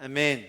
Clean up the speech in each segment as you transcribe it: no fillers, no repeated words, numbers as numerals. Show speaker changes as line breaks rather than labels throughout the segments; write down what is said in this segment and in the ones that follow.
아멘.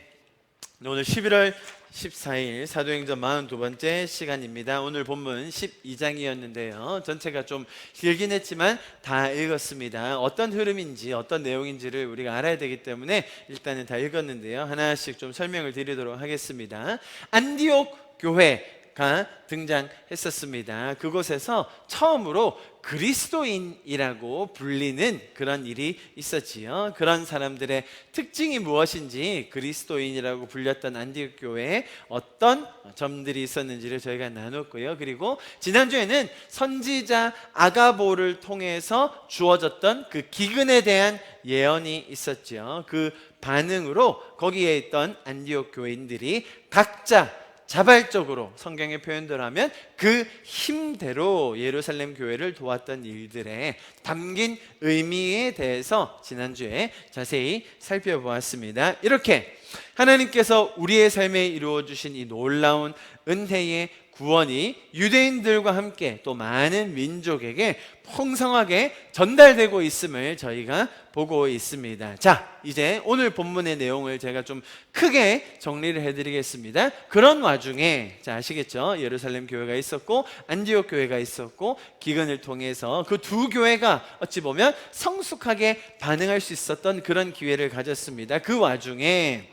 오늘 11월 14일 사도행전 42번째 시간입니다. 오늘 본문 12장이었는데요. 전체가 좀 길긴 했지만 다 읽었습니다. 어떤 흐름인지 어떤 내용인지를 우리가 알아야 되기 때문에 일단은 다 읽었는데요. 하나씩 좀 설명을 드리도록 하겠습니다. 안디옥 교회가 등장했었습니다. 그곳에서 처음으로 그리스도인이라고 불리는 그런 일이 있었지요. 그런 사람들의 특징이 무엇인지, 그리스도인이라고 불렸던 안디옥 교회에 어떤 점들이 있었는지를 저희가 나눴고요. 그리고 지난주에는 선지자 아가보를 통해서 주어졌던 그 기근에 대한 예언이 있었죠. 그 반응으로 거기에 있던 안디옥 교인들이 각자 자발적으로, 성경의 표현대로 하면 그 힘대로 예루살렘 교회를 도왔던 일들에 담긴 의미에 대해서 지난주에 자세히 살펴보았습니다. 이렇게 하나님께서 우리의 삶에 이루어주신 이 놀라운 은혜의 구원이 유대인들과 함께 또 많은 민족에게 풍성하게 전달되고 있음을 저희가 보고 있습니다. 자, 이제 오늘 본문의 내용을 제가 좀 크게 정리를 해드리겠습니다. 그런 와중에, 자, 아시겠죠? 예루살렘 교회가 있었고 안디옥 교회가 있었고, 기근을 통해서 그 두 교회가 어찌 보면 성숙하게 반응할 수 있었던 그런 기회를 가졌습니다. 그 와중에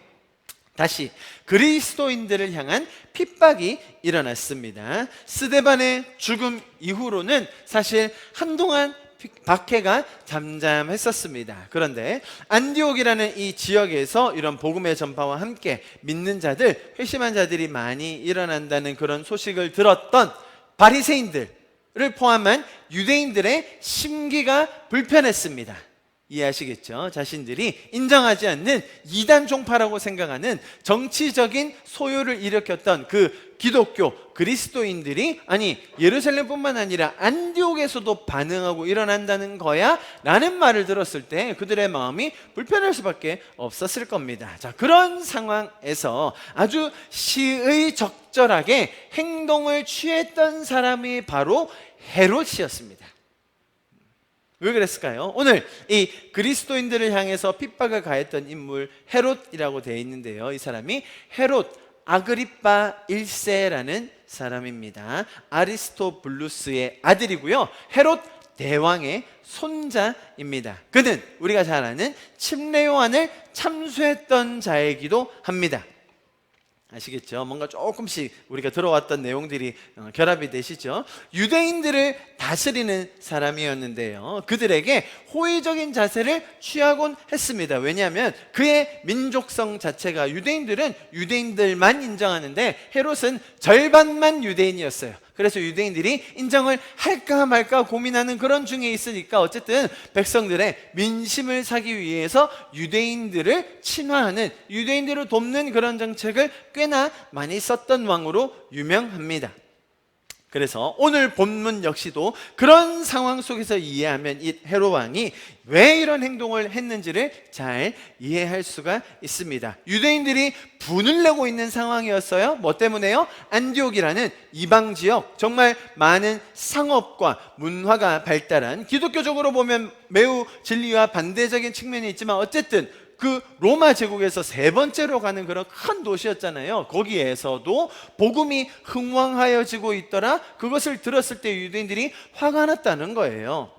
다시 그리스도인들을 향한 핍박이 일어났습니다. 스데반의 죽음 이후로는 사실 한동안 박해가 잠잠했었습니다. 그런데 안디옥이라는 이 지역에서 이런 복음의 전파와 함께 믿는 자들, 회심한 자들이 많이 일어난다는 그런 소식을 들었던 바리새인들을 포함한 유대인들의 심기가 불편했습니다. 이해하시겠죠? 자신들이 인정하지 않는 이단 종파라고 생각하는 정치적인 소요를 일으켰던 그 기독교 그리스도인들이, 아니 예루살렘뿐만 아니라 안디옥에서도 반응하고 일어난다는 거야? 라는 말을 들었을 때 그들의 마음이 불편할 수밖에 없었을 겁니다. 자, 그런 상황에서 아주 시의적절하게 행동을 취했던 사람이 바로 헤롯이었습니다. 왜 그랬을까요? 오늘 이 그리스도인들을 향해서 핍박을 가했던 인물 헤롯이라고 되어 있는데요. 이 사람이 헤롯 아그리파 1세라는 사람입니다. 아리스토블루스의 아들이고요. 헤롯 대왕의 손자입니다. 그는 우리가 잘 아는 침례 요한을 참수했던 자이기도 합니다. 아시겠죠? 뭔가 조금씩 우리가 들어왔던 내용들이 결합이 되시죠? 유대인들을 다스리는 사람이었는데요, 그들에게 호의적인 자세를 취하곤 했습니다. 왜냐하면 그의 민족성 자체가, 유대인들은 유대인들만 인정하는데 헤롯은 절반만 유대인이었어요. 그래서 유대인들이 인정을 할까 말까 고민하는 그런 중에 있으니까 어쨌든 백성들의 민심을 사기 위해서 유대인들을 친화하는, 유대인들을 돕는 그런 정책을 꽤나 많이 썼던 왕으로 유명합니다. 그래서 오늘 본문 역시도 그런 상황 속에서 이해하면 이 헤롯 왕이 왜 이런 행동을 했는지를 잘 이해할 수가 있습니다. 유대인들이 분을 내고 있는 상황이었어요. 뭐 때문에요? 안디옥이라는 이방 지역, 정말 많은 상업과 문화가 발달한, 기독교적으로 보면 매우 진리와 반대적인 측면이 있지만 어쨌든 그 로마 제국에서 세 번째로 가는 그런 큰 도시였잖아요. 거기에서도 복음이 흥왕하여지고 있더라. 그것을 들었을 때 유대인들이 화가 났다는 거예요.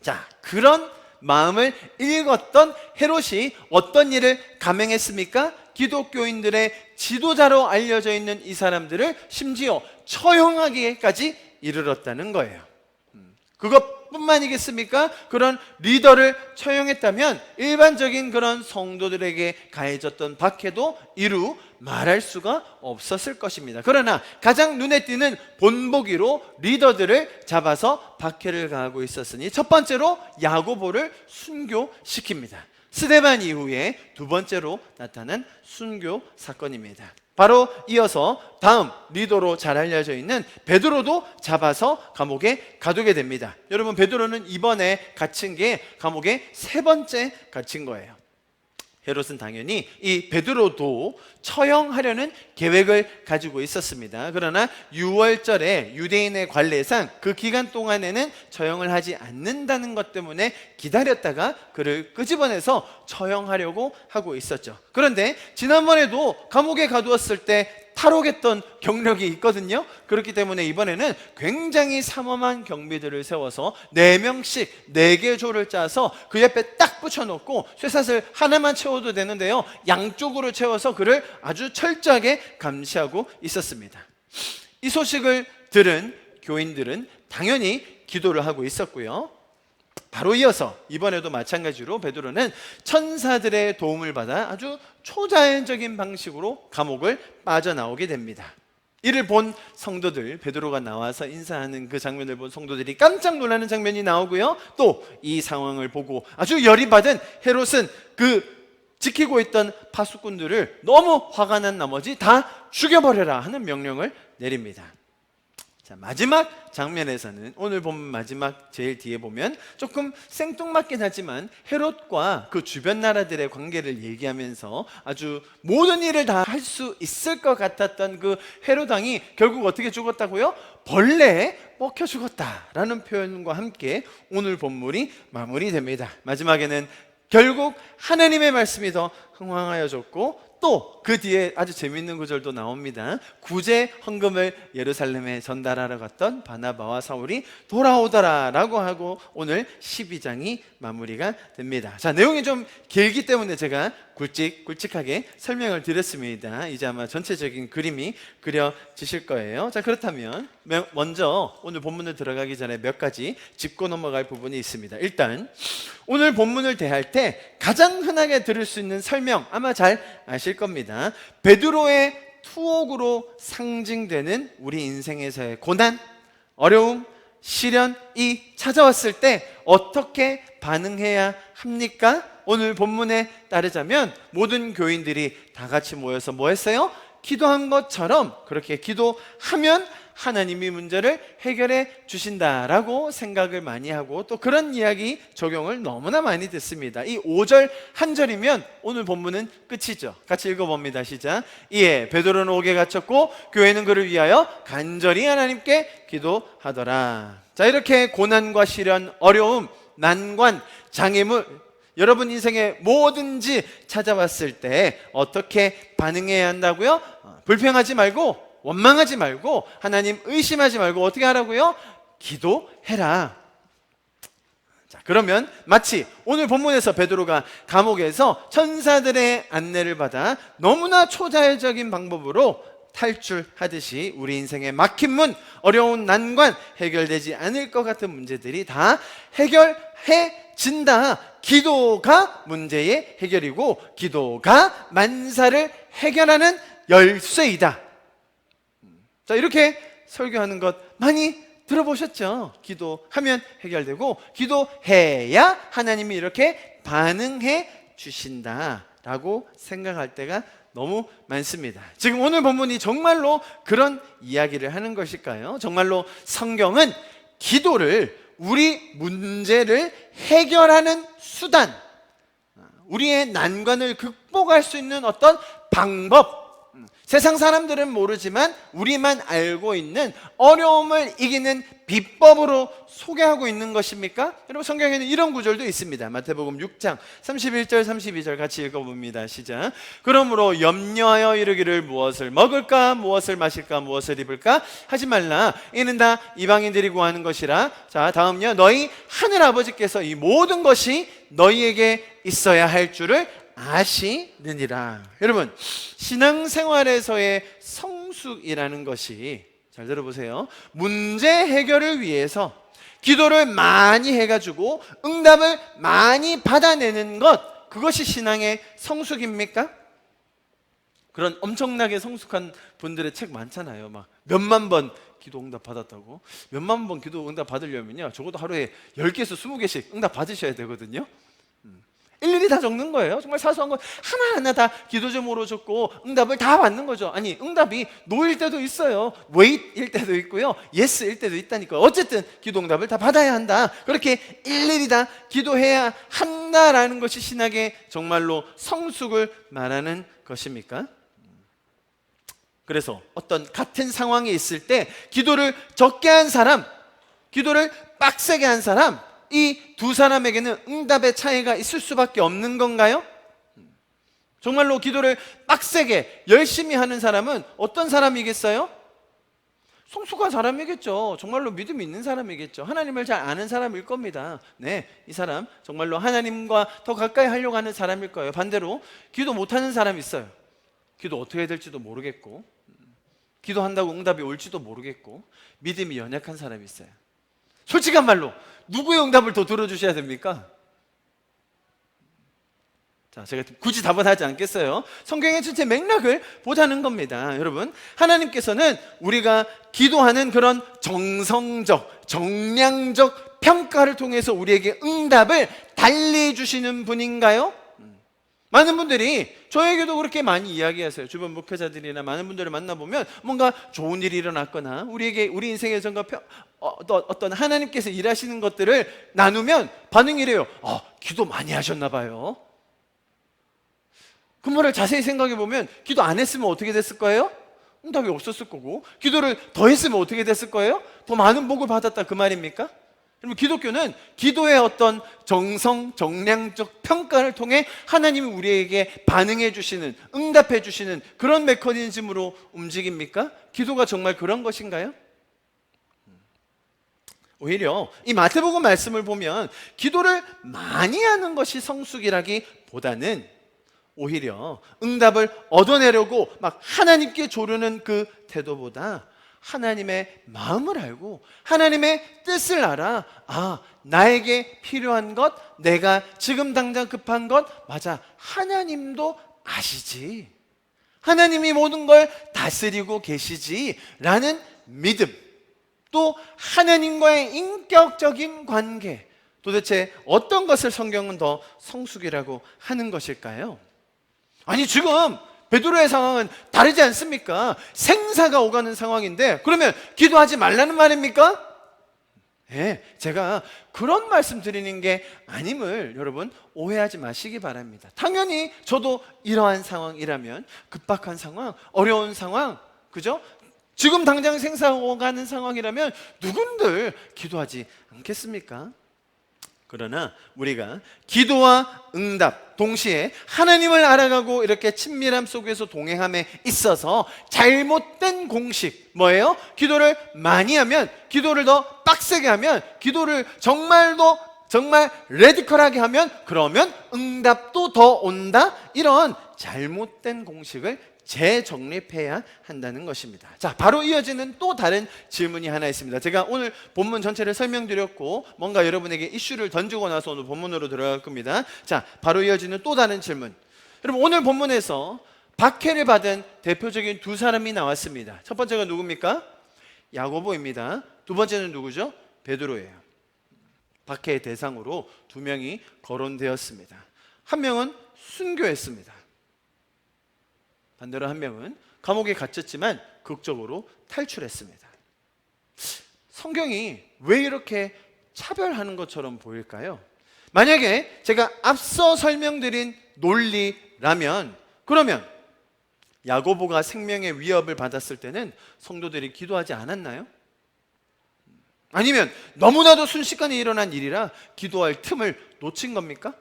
자, 그런 마음을 읽었던 헤롯이 어떤 일을 감행했습니까? 기독교인들의 지도자로 알려져 있는 이 사람들을 심지어 처형하기까지 이르렀다는 거예요. 그것뿐만이겠습니까? 그런 리더를 처형했다면 일반적인 그런 성도들에게 가해졌던 박해도 이루 말할 수가 없었을 것입니다. 그러나 가장 눈에 띄는 본보기로 리더들을 잡아서 박해를 가하고 있었으니 첫 번째로 야고보를 순교시킵니다. 스데반 이후에 두 번째로 나타난 순교 사건입니다. 바로 이어서 다음 리더로 잘 알려져 있는 베드로도 잡아서 감옥에 가두게 됩니다. 여러분, 베드로는 이번에 갇힌 게 감옥에 세 번째 갇힌 거예요. 헤롯은 당연히 이 베드로도 처형하려는 계획을 가지고 있었습니다. 그러나 6월절에 유대인의 관례상 그 기간 동안에는 처형을 하지 않는다는 것 때문에 기다렸다가 그를 끄집어내서 처형하려고 하고 있었죠. 그런데 지난번에도 감옥에 가두었을 때 탈옥했던 경력이 있거든요. 그렇기 때문에 이번에는 굉장히 삼엄한 경비들을 세워서 4명씩 4개 조를 짜서 그 옆에 딱 붙여놓고 쇠사슬 하나만 채워도 되는데요, 양쪽으로 채워서 그를 아주 철저하게 감시하고 있었습니다. 이 소식을 들은 교인들은 당연히 기도를 하고 있었고요. 바로 이어서 이번에도 마찬가지로 베드로는 천사들의 도움을 받아 아주 초자연적인 방식으로 감옥을 빠져나오게 됩니다. 이를 본 성도들, 베드로가 나와서 인사하는 그 장면을 본 성도들이 깜짝 놀라는 장면이 나오고요, 또 이 상황을 보고 아주 열이 받은 헤롯은 그 지키고 있던 파수꾼들을 너무 화가 난 나머지 다 죽여버려라 하는 명령을 내립니다. 자, 마지막 장면에서는 오늘 보면 마지막 제일 뒤에 보면 조금 생뚱맞긴 하지만 헤롯과 그 주변 나라들의 관계를 얘기하면서 아주 모든 일을 다 할 수 있을 것 같았던 그 헤롯 왕이 결국 어떻게 죽었다고요? 벌레에 먹혀 죽었다라는 표현과 함께 오늘 본문이 마무리됩니다. 마지막에는 결국 하나님의 말씀이 더 흥황하여졌고, 또 그 뒤에 아주 재미있는 구절도 나옵니다. 구제 헌금을 예루살렘에 전달하러 갔던 바나바와 사울이 돌아오더라 라고 하고 오늘 12장이 마무리가 됩니다. 자, 내용이 좀 길기 때문에 제가 굵직굵직하게 설명을 드렸습니다. 이제 아마 전체적인 그림이 그려지실 거예요. 자, 그렇다면 먼저 오늘 본문을 들어가기 전에 몇 가지 짚고 넘어갈 부분이 있습니다. 일단 오늘 본문을 대할 때 가장 흔하게 들을 수 있는 설명, 아마 잘 아실 겁니다. 베드로의 투옥으로 상징되는 우리 인생에서의 고난, 어려움, 시련이 찾아왔을 때 어떻게 반응해야 합니까? 오늘 본문에 따르자면 모든 교인들이 다 같이 모여서 뭐 했어요? 기도한 것처럼 그렇게 기도하면 하나님이 문제를 해결해 주신다라고 생각을 많이 하고, 또 그런 이야기 적용을 너무나 많이 듣습니다. 이 5절 한 절이면 오늘 본문은 끝이죠. 같이 읽어봅니다. 시작. 이에 베드로는 옥에 갇혔고 교회는 그를 위하여 간절히 하나님께 기도하더라. 자, 이렇게 고난과 시련, 어려움, 난관, 장애물, 여러분 인생에 뭐든지 찾아왔을 때 어떻게 반응해야 한다고요? 불평하지 말고, 원망하지 말고, 하나님 의심하지 말고 어떻게 하라고요? 기도해라. 자, 그러면 마치 오늘 본문에서 베드로가 감옥에서 천사들의 안내를 받아 너무나 초자연적인 방법으로 탈출하듯이 우리 인생의 막힌 문, 어려운 난관, 해결되지 않을 것 같은 문제들이 다 해결해진다. 기도가 문제의 해결이고 기도가 만사를 해결하는 열쇠이다. 자, 이렇게 설교하는 것 많이 들어보셨죠? 기도하면 해결되고 기도해야 하나님이 이렇게 반응해 주신다라고 생각할 때가 너무 많습니다. 지금 오늘 본문이 정말로 그런 이야기를 하는 것일까요? 정말로 성경은 기도를 우리 문제를 해결하는 수단, 우리의 난관을 극복할 수 있는 어떤 방법, 세상 사람들은 모르지만 우리만 알고 있는 어려움을 이기는 비법으로 소개하고 있는 것입니까? 여러분, 성경에는 이런 구절도 있습니다. 마태복음 6장 31절 32절 같이 읽어봅니다. 시작. 그러므로 염려하여 이르기를 무엇을 먹을까, 무엇을 마실까, 무엇을 입을까 하지 말라. 이는 다 이방인들이 구하는 것이라. 자, 다음요. 너희 하늘 아버지께서 이 모든 것이 너희에게 있어야 할 줄을 아시느니라. 여러분, 신앙생활에서의 성숙이라는 것이, 잘 들어보세요, 문제 해결을 위해서 기도를 많이 해가지고 응답을 많이 받아내는 것, 그것이 신앙의 성숙입니까? 그런 엄청나게 성숙한 분들의 책 많잖아요. 막 몇만 번 기도 응답 받았다고. 몇만 번 기도 응답 받으려면요 적어도 하루에 10개에서 20개씩 응답 받으셔야 되거든요. 일일이 다 적는 거예요. 정말 사소한 거 하나하나 다 기도 제목으로 적고 응답을 다 받는 거죠. 아니, 응답이 노일 때도 있어요. wait일 때도 있고요, yes일 때도 있다니까요. 어쨌든 기도 응답을 다 받아야 한다. 그렇게 일일이 다 기도해야 한다라는 것이 신학의 정말로 성숙을 말하는 것입니까? 그래서 어떤 같은 상황에 있을 때 기도를 적게 한 사람, 기도를 빡세게 한 사람, 이 두 사람에게는 응답의 차이가 있을 수밖에 없는 건가요? 정말로 기도를 빡세게 열심히 하는 사람은 어떤 사람이겠어요? 성숙한 사람이겠죠. 정말로 믿음이 있는 사람이겠죠. 하나님을 잘 아는 사람일 겁니다. 네, 이 사람 정말로 하나님과 더 가까이 하려고 하는 사람일 거예요. 반대로 기도 못하는 사람이 있어요. 기도 어떻게 해야 될지도 모르겠고, 기도한다고 응답이 올지도 모르겠고, 믿음이 연약한 사람이 있어요. 솔직한 말로 누구의 응답을 더 들어주셔야 됩니까? 자, 제가 굳이 답은 하지 않겠어요. 성경의 전체 맥락을 보자는 겁니다. 여러분, 하나님께서는 우리가 기도하는 그런 정성적, 정량적 평가를 통해서 우리에게 응답을 달리 주시는 분인가요? 많은 분들이 저에게도 그렇게 많이 이야기하세요. 주변 목회자들이나 많은 분들을 만나보면 뭔가 좋은 일이 일어났거나 우리에게 우리 인생의 어떤 하나님께서 일하시는 것들을 나누면 반응이 이래요. 기도 많이 하셨나 봐요. 그 말을 자세히 생각해 보면 기도 안 했으면 어떻게 됐을 거예요? 응답이 없었을 거고, 기도를 더 했으면 어떻게 됐을 거예요? 더 많은 복을 받았다, 그 말입니까? 여러분, 기독교는 기도의 어떤 정성, 정량적 평가를 통해 하나님이 우리에게 반응해 주시는, 응답해 주시는 그런 메커니즘으로 움직입니까? 기도가 정말 그런 것인가요? 오히려 이 마태복음 말씀을 보면 기도를 많이 하는 것이 성숙이라기보다는 오히려 응답을 얻어내려고 막 하나님께 조르는 그 태도보다 하나님의 마음을 알고 하나님의 뜻을 알아, 나에게 필요한 것, 내가 지금 당장 급한 것, 맞아, 하나님도 아시지, 하나님이 모든 걸 다스리고 계시지 라는 믿음, 또 하나님과의 인격적인 관계, 도대체 어떤 것을 성경은 더 성숙이라고 하는 것일까요? 아니, 지금 베드로의 상황은 다르지 않습니까? 생사가 오가는 상황인데 그러면 기도하지 말라는 말입니까? 네, 제가 그런 말씀 드리는 게 아님을 여러분 오해하지 마시기 바랍니다. 당연히 저도 이러한 상황이라면, 급박한 상황, 어려운 상황, 그죠? 지금 당장 생사가 오가는 상황이라면 누군들 기도하지 않겠습니까? 그러나 우리가 기도와 응답 동시에 하나님을 알아가고 이렇게 친밀함 속에서 동행함에 있어서 잘못된 공식, 뭐예요? 기도를 많이 하면, 기도를 더 빡세게 하면, 기도를 정말 레디컬하게 하면 그러면 응답도 더 온다, 이런 잘못된 공식을 재정립해야 한다는 것입니다. 자, 바로 이어지는 또 다른 질문이 하나 있습니다. 제가 오늘 본문 전체를 설명드렸고 뭔가 여러분에게 이슈를 던지고 나서 오늘 본문으로 들어갈 겁니다. 자, 바로 이어지는 또 다른 질문. 여러분, 오늘 본문에서 박해를 받은 대표적인 두 사람이 나왔습니다. 첫 번째가 누굽니까? 야고보입니다. 두 번째는 누구죠? 베드로예요. 박해의 대상으로 두 명이 거론되었습니다. 한 명은 순교했습니다. 반대로 한 명은 감옥에 갇혔지만 극적으로 탈출했습니다. 성경이 왜 이렇게 차별하는 것처럼 보일까요? 만약에 제가 앞서 설명드린 논리라면, 그러면 야고보가 생명의 위협을 받았을 때는 성도들이 기도하지 않았나요? 아니면 너무나도 순식간에 일어난 일이라 기도할 틈을 놓친 겁니까?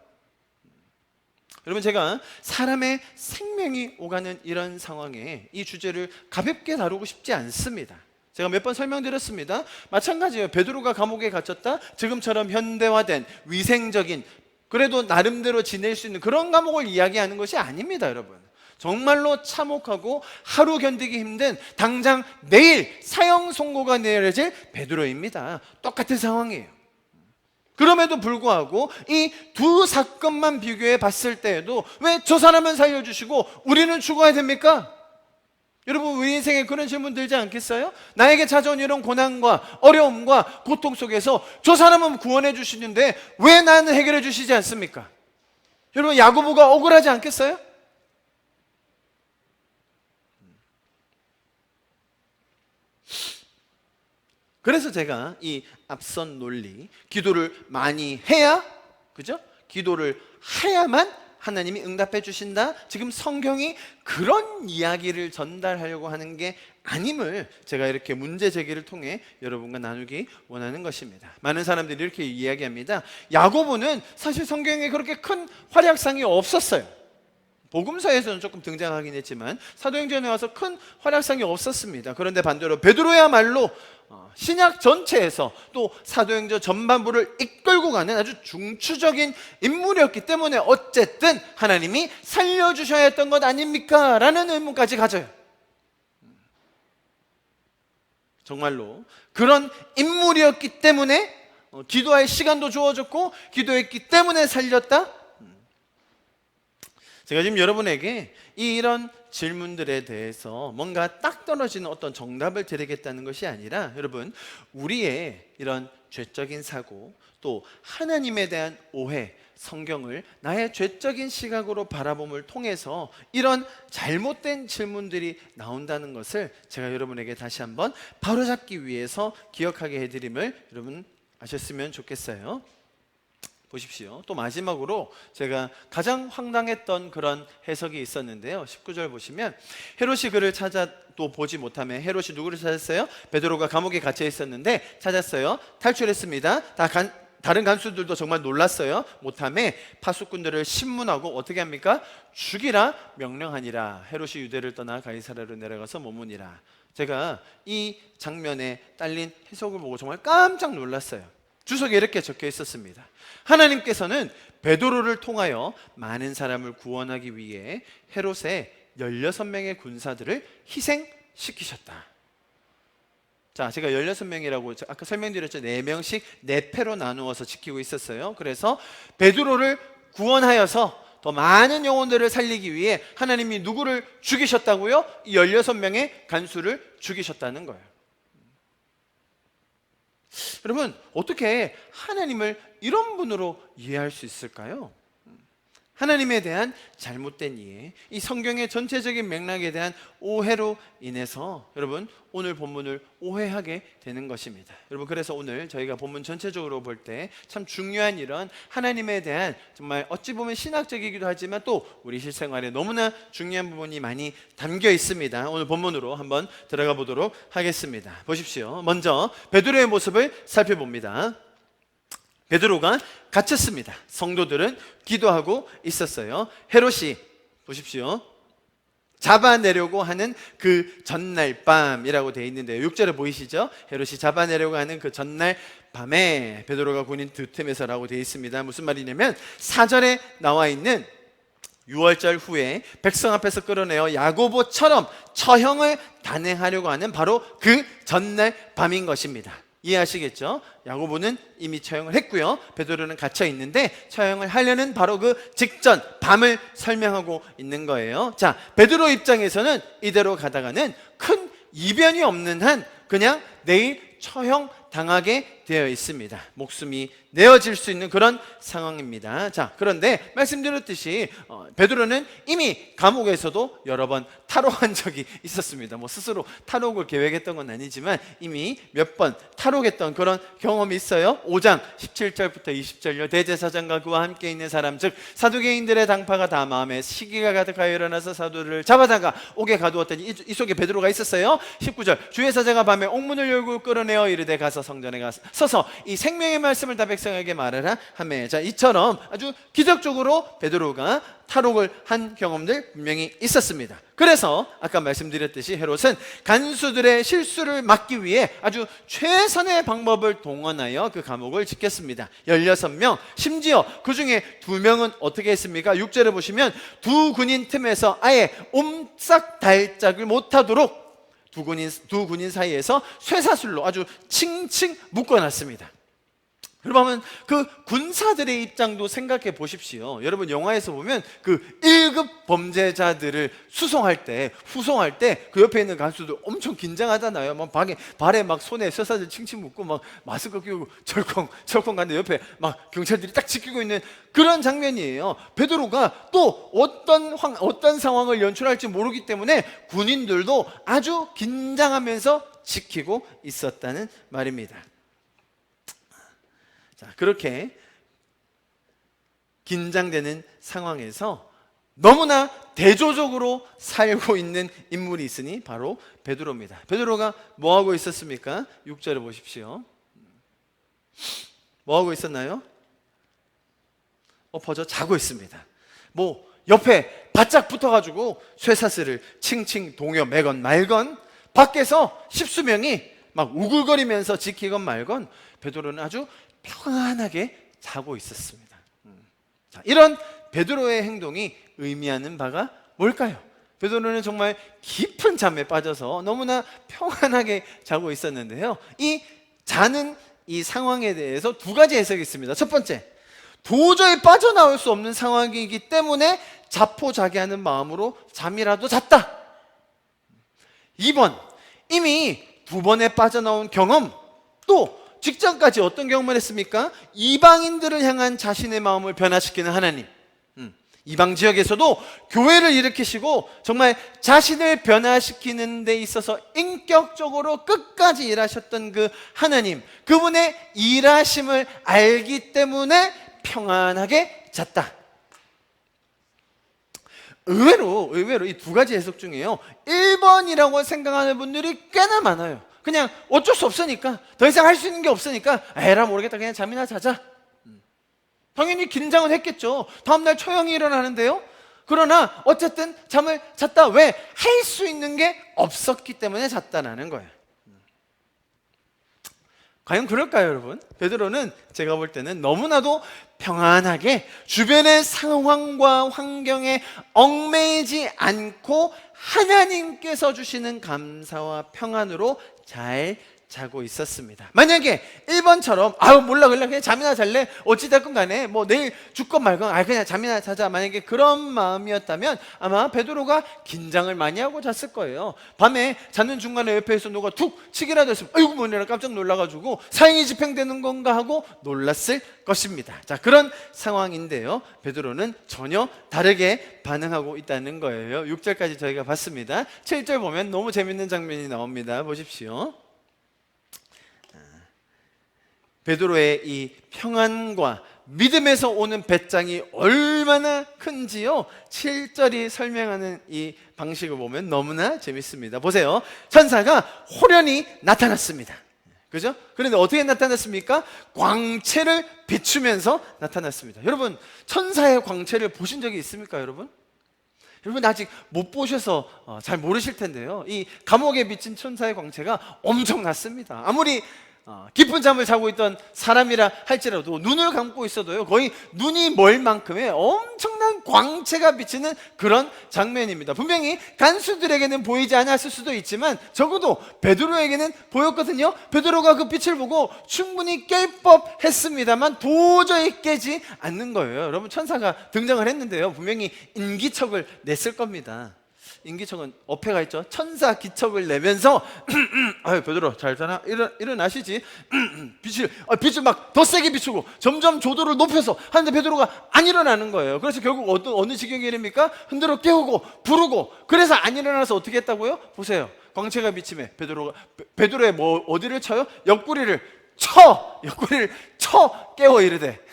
여러분, 제가 사람의 생명이 오가는 이런 상황에 이 주제를 가볍게 다루고 싶지 않습니다. 제가 몇 번 설명드렸습니다. 마찬가지예요. 베드로가 감옥에 갇혔다, 지금처럼 현대화된 위생적인, 그래도 나름대로 지낼 수 있는 그런 감옥을 이야기하는 것이 아닙니다. 여러분, 정말로 참혹하고 하루 견디기 힘든, 당장 내일 사형 선고가 내려질 베드로입니다. 똑같은 상황이에요. 그럼에도 불구하고 이 두 사건만 비교해 봤을 때에도 왜 저 사람은 살려주시고 우리는 죽어야 됩니까? 여러분, 우리 인생에 그런 질문 들지 않겠어요? 나에게 찾아온 이런 고난과 어려움과 고통 속에서 저 사람은 구원해 주시는데 왜 나는 해결해 주시지 않습니까? 여러분, 야고보가 억울하지 않겠어요? 그래서 제가 이 앞선 논리, 기도를 많이 해야, 그죠? 기도를 해야만 하나님이 응답해 주신다. 지금 성경이 그런 이야기를 전달하려고 하는 게 아님을 제가 이렇게 문제 제기를 통해 여러분과 나누기 원하는 것입니다. 많은 사람들이 이렇게 이야기합니다. 야고보는 사실 성경에 그렇게 큰 활약상이 없었어요. 복음서에서는 조금 등장하긴 했지만 사도행전에 와서 큰 활약상이 없었습니다. 그런데 반대로 베드로야말로 신약 전체에서 또 사도행전 전반부를 이끌고 가는 아주 중추적인 인물이었기 때문에 어쨌든 하나님이 살려주셔야 했던 것 아닙니까? 라는 의문까지 가져요. 정말로 그런 인물이었기 때문에 기도할 시간도 주어졌고 기도했기 때문에 살렸다? 제가 지금 여러분에게 이런 질문들에 대해서 뭔가 딱 떨어지는 어떤 정답을 드리겠다는 것이 아니라, 여러분, 우리의 이런 죄적인 사고, 또 하나님에 대한 오해, 성경을 나의 죄적인 시각으로 바라봄을 통해서 이런 잘못된 질문들이 나온다는 것을 제가 여러분에게 다시 한번 바로잡기 위해서 기억하게 해드림을 여러분 아셨으면 좋겠어요. 보십시오. 또 마지막으로 제가 가장 황당했던 그런 해석이 있었는데요. 19절 보시면 헤롯이 그를 찾아 또 보지 못하며, 헤롯이 누구를 찾았어요? 베드로가 감옥에 갇혀 있었는데 찾았어요. 탈출했습니다. 다른 간수들도 정말 놀랐어요. 못하며 파수꾼들을 신문하고 어떻게 합니까? 죽이라 명령하니라. 헤롯이 유대를 떠나 가이사랴로 내려가서 머무니라. 제가 이 장면에 딸린 해석을 보고 정말 깜짝 놀랐어요. 주석에 이렇게 적혀 있었습니다. 하나님께서는 베드로를 통하여 많은 사람을 구원하기 위해 헤롯의 16명의 군사들을 희생시키셨다. 자, 제가 16명이라고 아까 설명드렸죠. 4명씩 4패로 나누어서 지키고 있었어요. 그래서 베드로를 구원하여서 더 많은 영혼들을 살리기 위해 하나님이 누구를 죽이셨다고요? 이 16명의 간수를 죽이셨다는 거예요. 여러분, 어떻게 하나님을 이런 분으로 이해할 수 있을까요? 하나님에 대한 잘못된 이해, 이 성경의 전체적인 맥락에 대한 오해로 인해서 여러분 오늘 본문을 오해하게 되는 것입니다. 여러분, 그래서 오늘 저희가 본문 전체적으로 볼 때 참 중요한 이런 하나님에 대한 정말 어찌 보면 신학적이기도 하지만 또 우리 실생활에 너무나 중요한 부분이 많이 담겨 있습니다. 오늘 본문으로 한번 들어가 보도록 하겠습니다. 보십시오. 먼저 베드로의 모습을 살펴봅니다. 베드로가 갇혔습니다. 성도들은 기도하고 있었어요. 헤롯이 보십시오. 잡아내려고 하는 그 전날 밤이라고 되어 있는데요. 6절에 보이시죠? 헤롯이 잡아내려고 하는 그 전날 밤에 베드로가 군인 두 틈에서라고 되어 있습니다. 무슨 말이냐면 4절에 나와 있는 6월절 후에 백성 앞에서 끌어내어 야고보처럼 처형을 단행하려고 하는 바로 그 전날 밤인 것입니다. 이해하시겠죠? 야고보는 이미 처형을 했고요. 베드로는 갇혀 있는데 처형을 하려는 바로 그 직전 밤을 설명하고 있는 거예요. 자, 베드로 입장에서는 이대로 가다가는 큰 이변이 없는 한 그냥 내일 처형 당하게 되어 있습니다. 목숨이 내어질 수 있는 그런 상황입니다. 자, 그런데 말씀드렸듯이 베드로는 이미 감옥에서도 여러 번 탈옥한 적이 있었습니다. 스스로 탈옥을 계획했던 건 아니지만 이미 몇 번 탈옥했던 그런 경험이 있어요. 5장 17절부터 20절요. 대제사장과 그와 함께 있는 사람 즉 사두개인들의 당파가 다 마음에 시기가 가득하여 일어나서 사도를 잡아다가 옥에 가두었더니 이 속에 베드로가 있었어요. 19절 주의 사자가 밤에 옥문을 열고 끌어내어 이르되 가서 성전에 가서 서서 이 생명의 말씀을 다 백성에게 말하라 하매, 자, 이처럼 아주 기적적으로 베드로가 탈옥을 한 경험들 분명히 있었습니다. 그래서 아까 말씀드렸듯이 헤롯은 간수들의 실수를 막기 위해 아주 최선의 방법을 동원하여 그 감옥을 지켰습니다. 16명, 심지어 그 중에 2명은 어떻게 했습니까? 6절에 보시면 두 군인 틈에서 아예 옴싹달짝을 못하도록 두 군인 사이에서 쇠사슬로 아주 칭칭 묶어놨습니다. 그러면 그 군사들의 입장도 생각해 보십시오. 여러분 영화에서 보면 그 1급 범죄자들을 수송할 때, 후송할 때 그 옆에 있는 간수들 엄청 긴장하잖아요. 막 발에 막 손에 쇠사슬 칭칭 묶고 막 마스크 끼고 철컹 가는데 옆에 막 경찰들이 딱 지키고 있는 그런 장면이에요. 베드로가 또 어떤 상황을 연출할지 모르기 때문에 군인들도 아주 긴장하면서 지키고 있었다는 말입니다. 자, 그렇게 긴장되는 상황에서 너무나 대조적으로 살고 있는 인물이 있으니 바로 베드로입니다. 베드로가 뭐 하고 있었습니까? 6절을 보십시오. 뭐 하고 있었나요? 엎어져 자고 있습니다. 뭐 옆에 바짝 붙어가지고 쇠사슬을 칭칭 동여 매건 말건, 밖에서 십수명이 막 우글거리면서 지키건 말건 베드로는 아주 평안하게 자고 있었습니다. 자, 이런 베드로의 행동이 의미하는 바가 뭘까요? 베드로는 정말 깊은 잠에 빠져서 너무나 평안하게 자고 있었는데요. 이 자는 이 상황에 대해서 두 가지 해석이 있습니다. 첫 번째, 도저히 빠져나올 수 없는 상황이기 때문에 자포자기하는 마음으로 잠이라도 잤다. 2번, 이미 두 번에 빠져나온 경험, 또 직전까지 어떤 경험을 했습니까? 이방인들을 향한 자신의 마음을 변화시키는 하나님, 이방 지역에서도 교회를 일으키시고 정말 자신을 변화시키는 데 있어서 인격적으로 끝까지 일하셨던 그 하나님, 그분의 일하심을 알기 때문에 평안하게 잤다. 의외로 이 두 가지 해석 중에요, 1번이라고 생각하는 분들이 꽤나 많아요. 그냥 어쩔 수 없으니까, 더 이상 할 수 있는 게 없으니까 에라 모르겠다, 그냥 잠이나 자자. 당연히 긴장은 했겠죠. 다음날 초형이 일어나는데요. 그러나 어쨌든 잠을 잤다. 왜? 할 수 있는 게 없었기 때문에 잤다라는 거예요. 과연 그럴까요, 여러분? 베드로는 제가 볼 때는 너무나도 평안하게 주변의 상황과 환경에 얽매이지 않고 하나님께서 주시는 감사와 평안으로 잘 자고 있었습니다. 만약에 1번처럼 몰라 그냥 잠이나 잘래, 어찌됐건 간에 뭐 내일 죽건 말건 그냥 잠이나 자자, 만약에 그런 마음이었다면 아마 베드로가 긴장을 많이 하고 잤을 거예요. 밤에 자는 중간에 옆에서 누가 툭 치기라도 했으면 아이고 뭐냐 깜짝 놀라가지고 사형이 집행되는 건가 하고 놀랐을 것입니다. 자, 그런 상황인데요, 베드로는 전혀 다르게 반응하고 있다는 거예요. 6절까지 저희가 봤습니다. 7절 보면 너무 재밌는 장면이 나옵니다. 보십시오. 베드로의 이 평안과 믿음에서 오는 배짱이 얼마나 큰지요, 7절이 설명하는 이 방식을 보면 너무나 재밌습니다. 보세요. 천사가 호련히 나타났습니다. 그죠? 그런데 어떻게 나타났습니까? 광채를 비추면서 나타났습니다. 여러분, 천사의 광채를 보신 적이 있습니까, 여러분? 여러분 아직 못 보셔서 잘 모르실 텐데요, 이 감옥에 비친 천사의 광채가 엄청났습니다. 아무리 깊은 잠을 자고 있던 사람이라 할지라도 눈을 감고 있어도요, 거의 눈이 멀 만큼의 엄청난 광채가 비치는 그런 장면입니다. 분명히 간수들에게는 보이지 않았을 수도 있지만 적어도 베드로에게는 보였거든요. 베드로가 그 빛을 보고 충분히 깰 법했습니다만 도저히 깨지 않는 거예요. 여러분, 천사가 등장을 했는데요, 분명히 인기척을 냈을 겁니다. 인기척은 어폐가 있죠. 천사 기척을 내면서 아유 베드로 잘 자나? 일어나시지. 빛을 막 더 세게 비추고 점점 조도를 높여서 하는데 베드로가 안 일어나는 거예요. 그래서 결국 어느 지경이 이릅니까? 흔들어 깨우고 부르고, 그래서 안 일어나서 어떻게 했다고요? 보세요. 광채가 비침에 베드로의 뭐 어디를 쳐요? 옆구리를 쳐 깨워 이르되.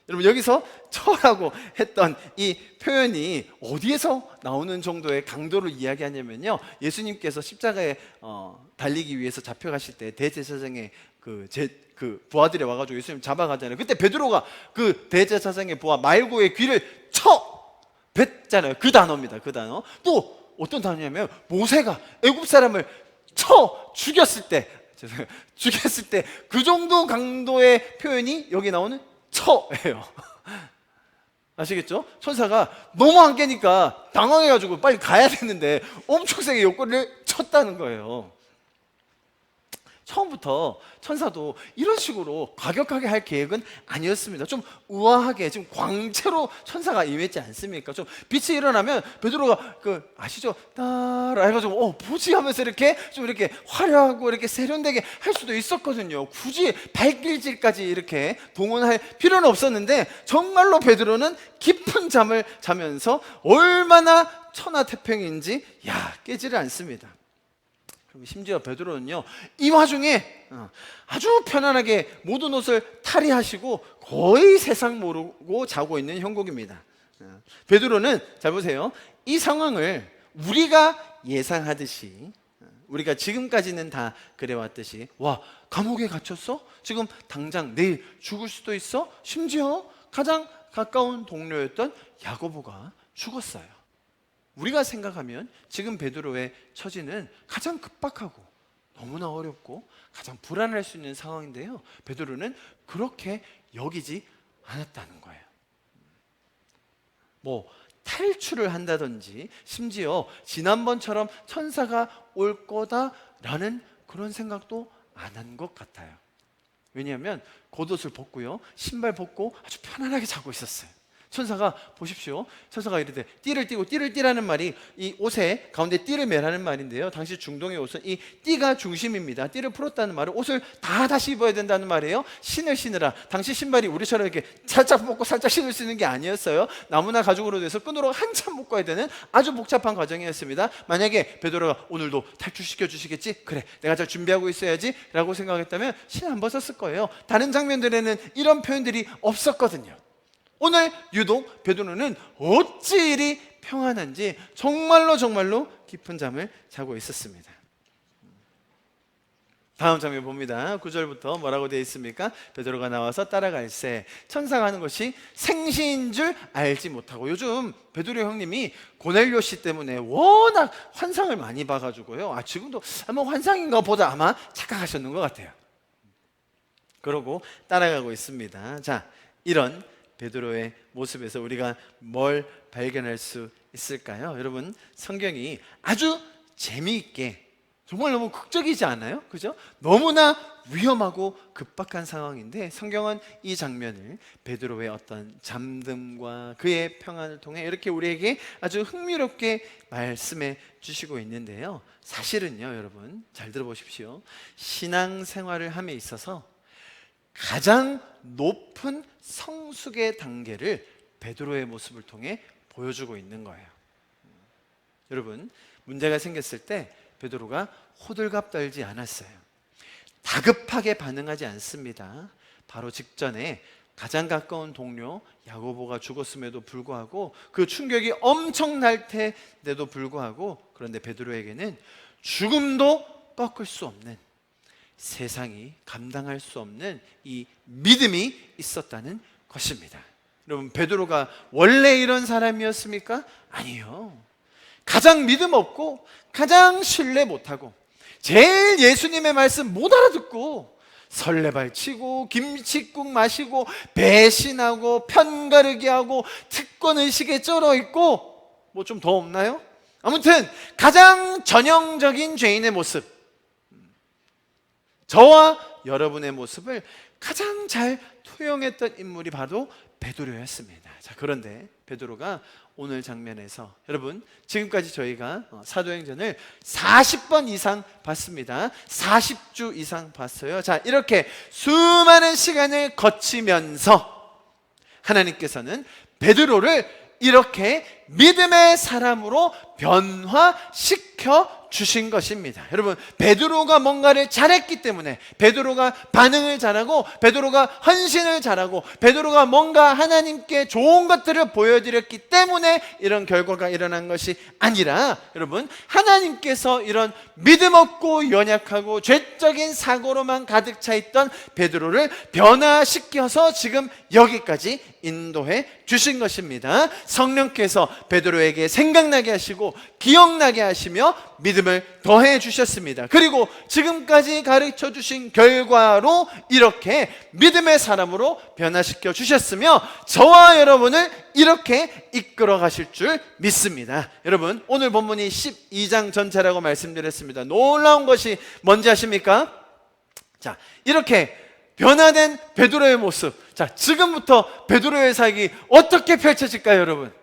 여러분, 여기서 처라고 했던 이 표현이 어디에서 나오는 정도의 강도를 이야기하냐면요, 예수님께서 십자가에 달리기 위해서 잡혀가실 때 대제사장의 그 부하들이 와가지고 예수님 잡아가잖아요. 그때 베드로가 그 대제사장의 부하 말고의 귀를 뱉잖아요. 그 단어입니다. 그 단어. 또 어떤 단어냐면 모세가 애굽 사람을 죽였을 때 그 정도 강도의 표현이 여기 나오는 처예요. 아시겠죠? 천사가 너무 안 깨니까 당황해가지고 빨리 가야 되는데 엄청 세게 옆구리를 쳤다는 거예요. 처음부터 천사도 이런 식으로 과격하게 할 계획은 아니었습니다. 좀 우아하게, 지금 광채로 천사가 임했지 않습니까? 좀 빛이 일어나면 베드로가 아시죠? 따라 해가지고 뭐지 하면서 이렇게 좀 이렇게 화려하고 이렇게 세련되게 할 수도 있었거든요. 굳이 발길질까지 이렇게 동원할 필요는 없었는데, 정말로 베드로는 깊은 잠을 자면서 얼마나 천하태평인지 깨지를 않습니다. 그럼 심지어 베드로는요, 이 와중에 아주 편안하게 모든 옷을 탈의하시고 거의 세상 모르고 자고 있는 형국입니다. 베드로는 잘 보세요, 이 상황을 우리가 예상하듯이, 우리가 지금까지는 다 그래왔듯이, 와, 감옥에 갇혔어? 지금 당장 내일 죽을 수도 있어? 심지어 가장 가까운 동료였던 야고보가 죽었어요. 우리가 생각하면 지금 베드로의 처지는 가장 급박하고 너무나 어렵고 가장 불안할 수 있는 상황인데요, 베드로는 그렇게 여기지 않았다는 거예요. 탈출을 한다든지, 심지어 지난번처럼 천사가 올 거다라는 그런 생각도 안 한 것 같아요. 왜냐하면 겉옷을 벗고요, 신발 벗고 아주 편안하게 자고 있었어요. 천사가 보십시오, 천사가 이르되 띠를 띠고, 띠를 띠라는 말이 이 옷에 가운데 띠를 매라는 말인데요, 당시 중동의 옷은 이 띠가 중심입니다. 띠를 풀었다는 말은 옷을 다 다시 입어야 된다는 말이에요. 신을 신으라. 당시 신발이 우리처럼 이렇게 살짝 벗고 살짝 신을 수 있는 게 아니었어요. 나무나 가죽으로 돼서 끈으로 한참 묶어야 되는 아주 복잡한 과정이었습니다. 만약에 베드로가 오늘도 탈출시켜 주시겠지, 그래 내가 잘 준비하고 있어야지 라고 생각했다면 신 안 벗었을 거예요. 다른 장면들에는 이런 표현들이 없었거든요. 오늘 유독 베드로는 어찌 이리 평안한지 정말로 깊은 잠을 자고 있었습니다. 다음 장면 봅니다. 9절부터 뭐라고 되어 있습니까? 베드로가 나와서 따라갈새 천사가 하는 것이 생시인 줄 알지 못하고, 요즘 베드로 형님이 고넬료 씨 때문에 워낙 환상을 많이 봐가지고요, 지금도 아마 환상인가 보다 아마 착각하셨는 것 같아요. 그러고 따라가고 있습니다. 자, 이런 베드로의 모습에서 우리가 뭘 발견할 수 있을까요? 여러분, 성경이 아주 재미있게, 정말 너무 극적이지 않아요? 그죠? 너무나 위험하고 급박한 상황인데 성경은 이 장면을 베드로의 어떤 잠듦과 그의 평안을 통해 이렇게 우리에게 아주 흥미롭게 말씀해 주시고 있는데요, 사실은요, 여러분 잘 들어보십시오, 신앙생활을 함에 있어서 가장 높은 성숙의 단계를 베드로의 모습을 통해 보여주고 있는 거예요. 여러분, 문제가 생겼을 때 베드로가 호들갑 떨지 않았어요. 다급하게 반응하지 않습니다. 바로 직전에 가장 가까운 동료 야고보가 죽었음에도 불구하고, 그 충격이 엄청날 텐데도 불구하고, 그런데 베드로에게는 죽음도 꺾을 수 없는, 세상이 감당할 수 없는 이 믿음이 있었다는 것입니다. 여러분, 베드로가 원래 이런 사람이었습니까? 아니요. 가장 믿음 없고 가장 신뢰 못하고 제일 예수님의 말씀 못 알아듣고 설레발치고 김칫국 마시고 배신하고 편가르기 하고 특권의식에 쩔어있고, 뭐 좀 더 없나요? 아무튼 가장 전형적인 죄인의 모습, 저와 여러분의 모습을 가장 잘 투영했던 인물이 바로 베드로였습니다. 자, 그런데 베드로가 오늘 장면에서, 여러분 지금까지 저희가 사도행전을 40번 이상 봤습니다. 40주 이상 봤어요. 자, 이렇게 수많은 시간을 거치면서 하나님께서는 베드로를 이렇게 믿음의 사람으로 변화시켜 주신 것입니다. 여러분, 베드로가 뭔가를 잘했기 때문에, 베드로가 반응을 잘하고 베드로가 헌신을 잘하고 베드로가 뭔가 하나님께 좋은 것들을 보여드렸기 때문에 이런 결과가 일어난 것이 아니라, 여러분 하나님께서 이런 믿음 없고 연약하고 죄적인 사고로만 가득 차 있던 베드로를 변화시켜서 지금 여기까지 인도해 주신 것입니다. 성령께서 베드로에게 생각나게 하시고 기억나게 하시며 믿음을 더해 주셨습니다. 그리고 지금까지 가르쳐 주신 결과로 이렇게 믿음의 사람으로 변화시켜 주셨으며 저와 여러분을 이렇게 이끌어 가실 줄 믿습니다. 여러분, 오늘 본문이 12장 전체라고 말씀드렸습니다. 놀라운 것이 뭔지 아십니까? 자, 이렇게 변화된 베드로의 모습. 자, 지금부터 베드로의 사역이 어떻게 펼쳐질까요, 여러분?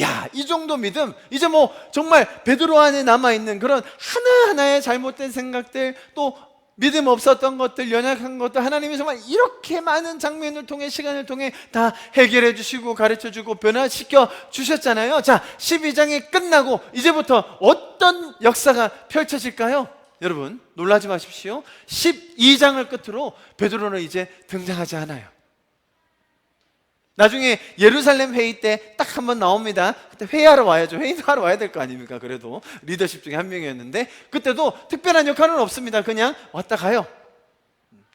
야, 이 정도 믿음, 이제 뭐 정말 베드로 안에 남아있는 그런 하나하나의 잘못된 생각들, 또 믿음 없었던 것들, 연약한 것들, 하나님이 정말 이렇게 많은 장면을 통해, 시간을 통해 다 해결해 주시고 가르쳐 주고 변화시켜 주셨잖아요. 자, 12장이 끝나고 이제부터 어떤 역사가 펼쳐질까요? 여러분, 놀라지 마십시오. 12장을 끝으로 베드로는 이제 등장하지 않아요. 나중에 예루살렘 회의 때 딱 한 번 나옵니다. 그때 회의하러 와야죠. 회의도 하러 와야 될 거 아닙니까? 그래도 리더십 중에 한 명이었는데 그때도 특별한 역할은 없습니다. 그냥 왔다 가요.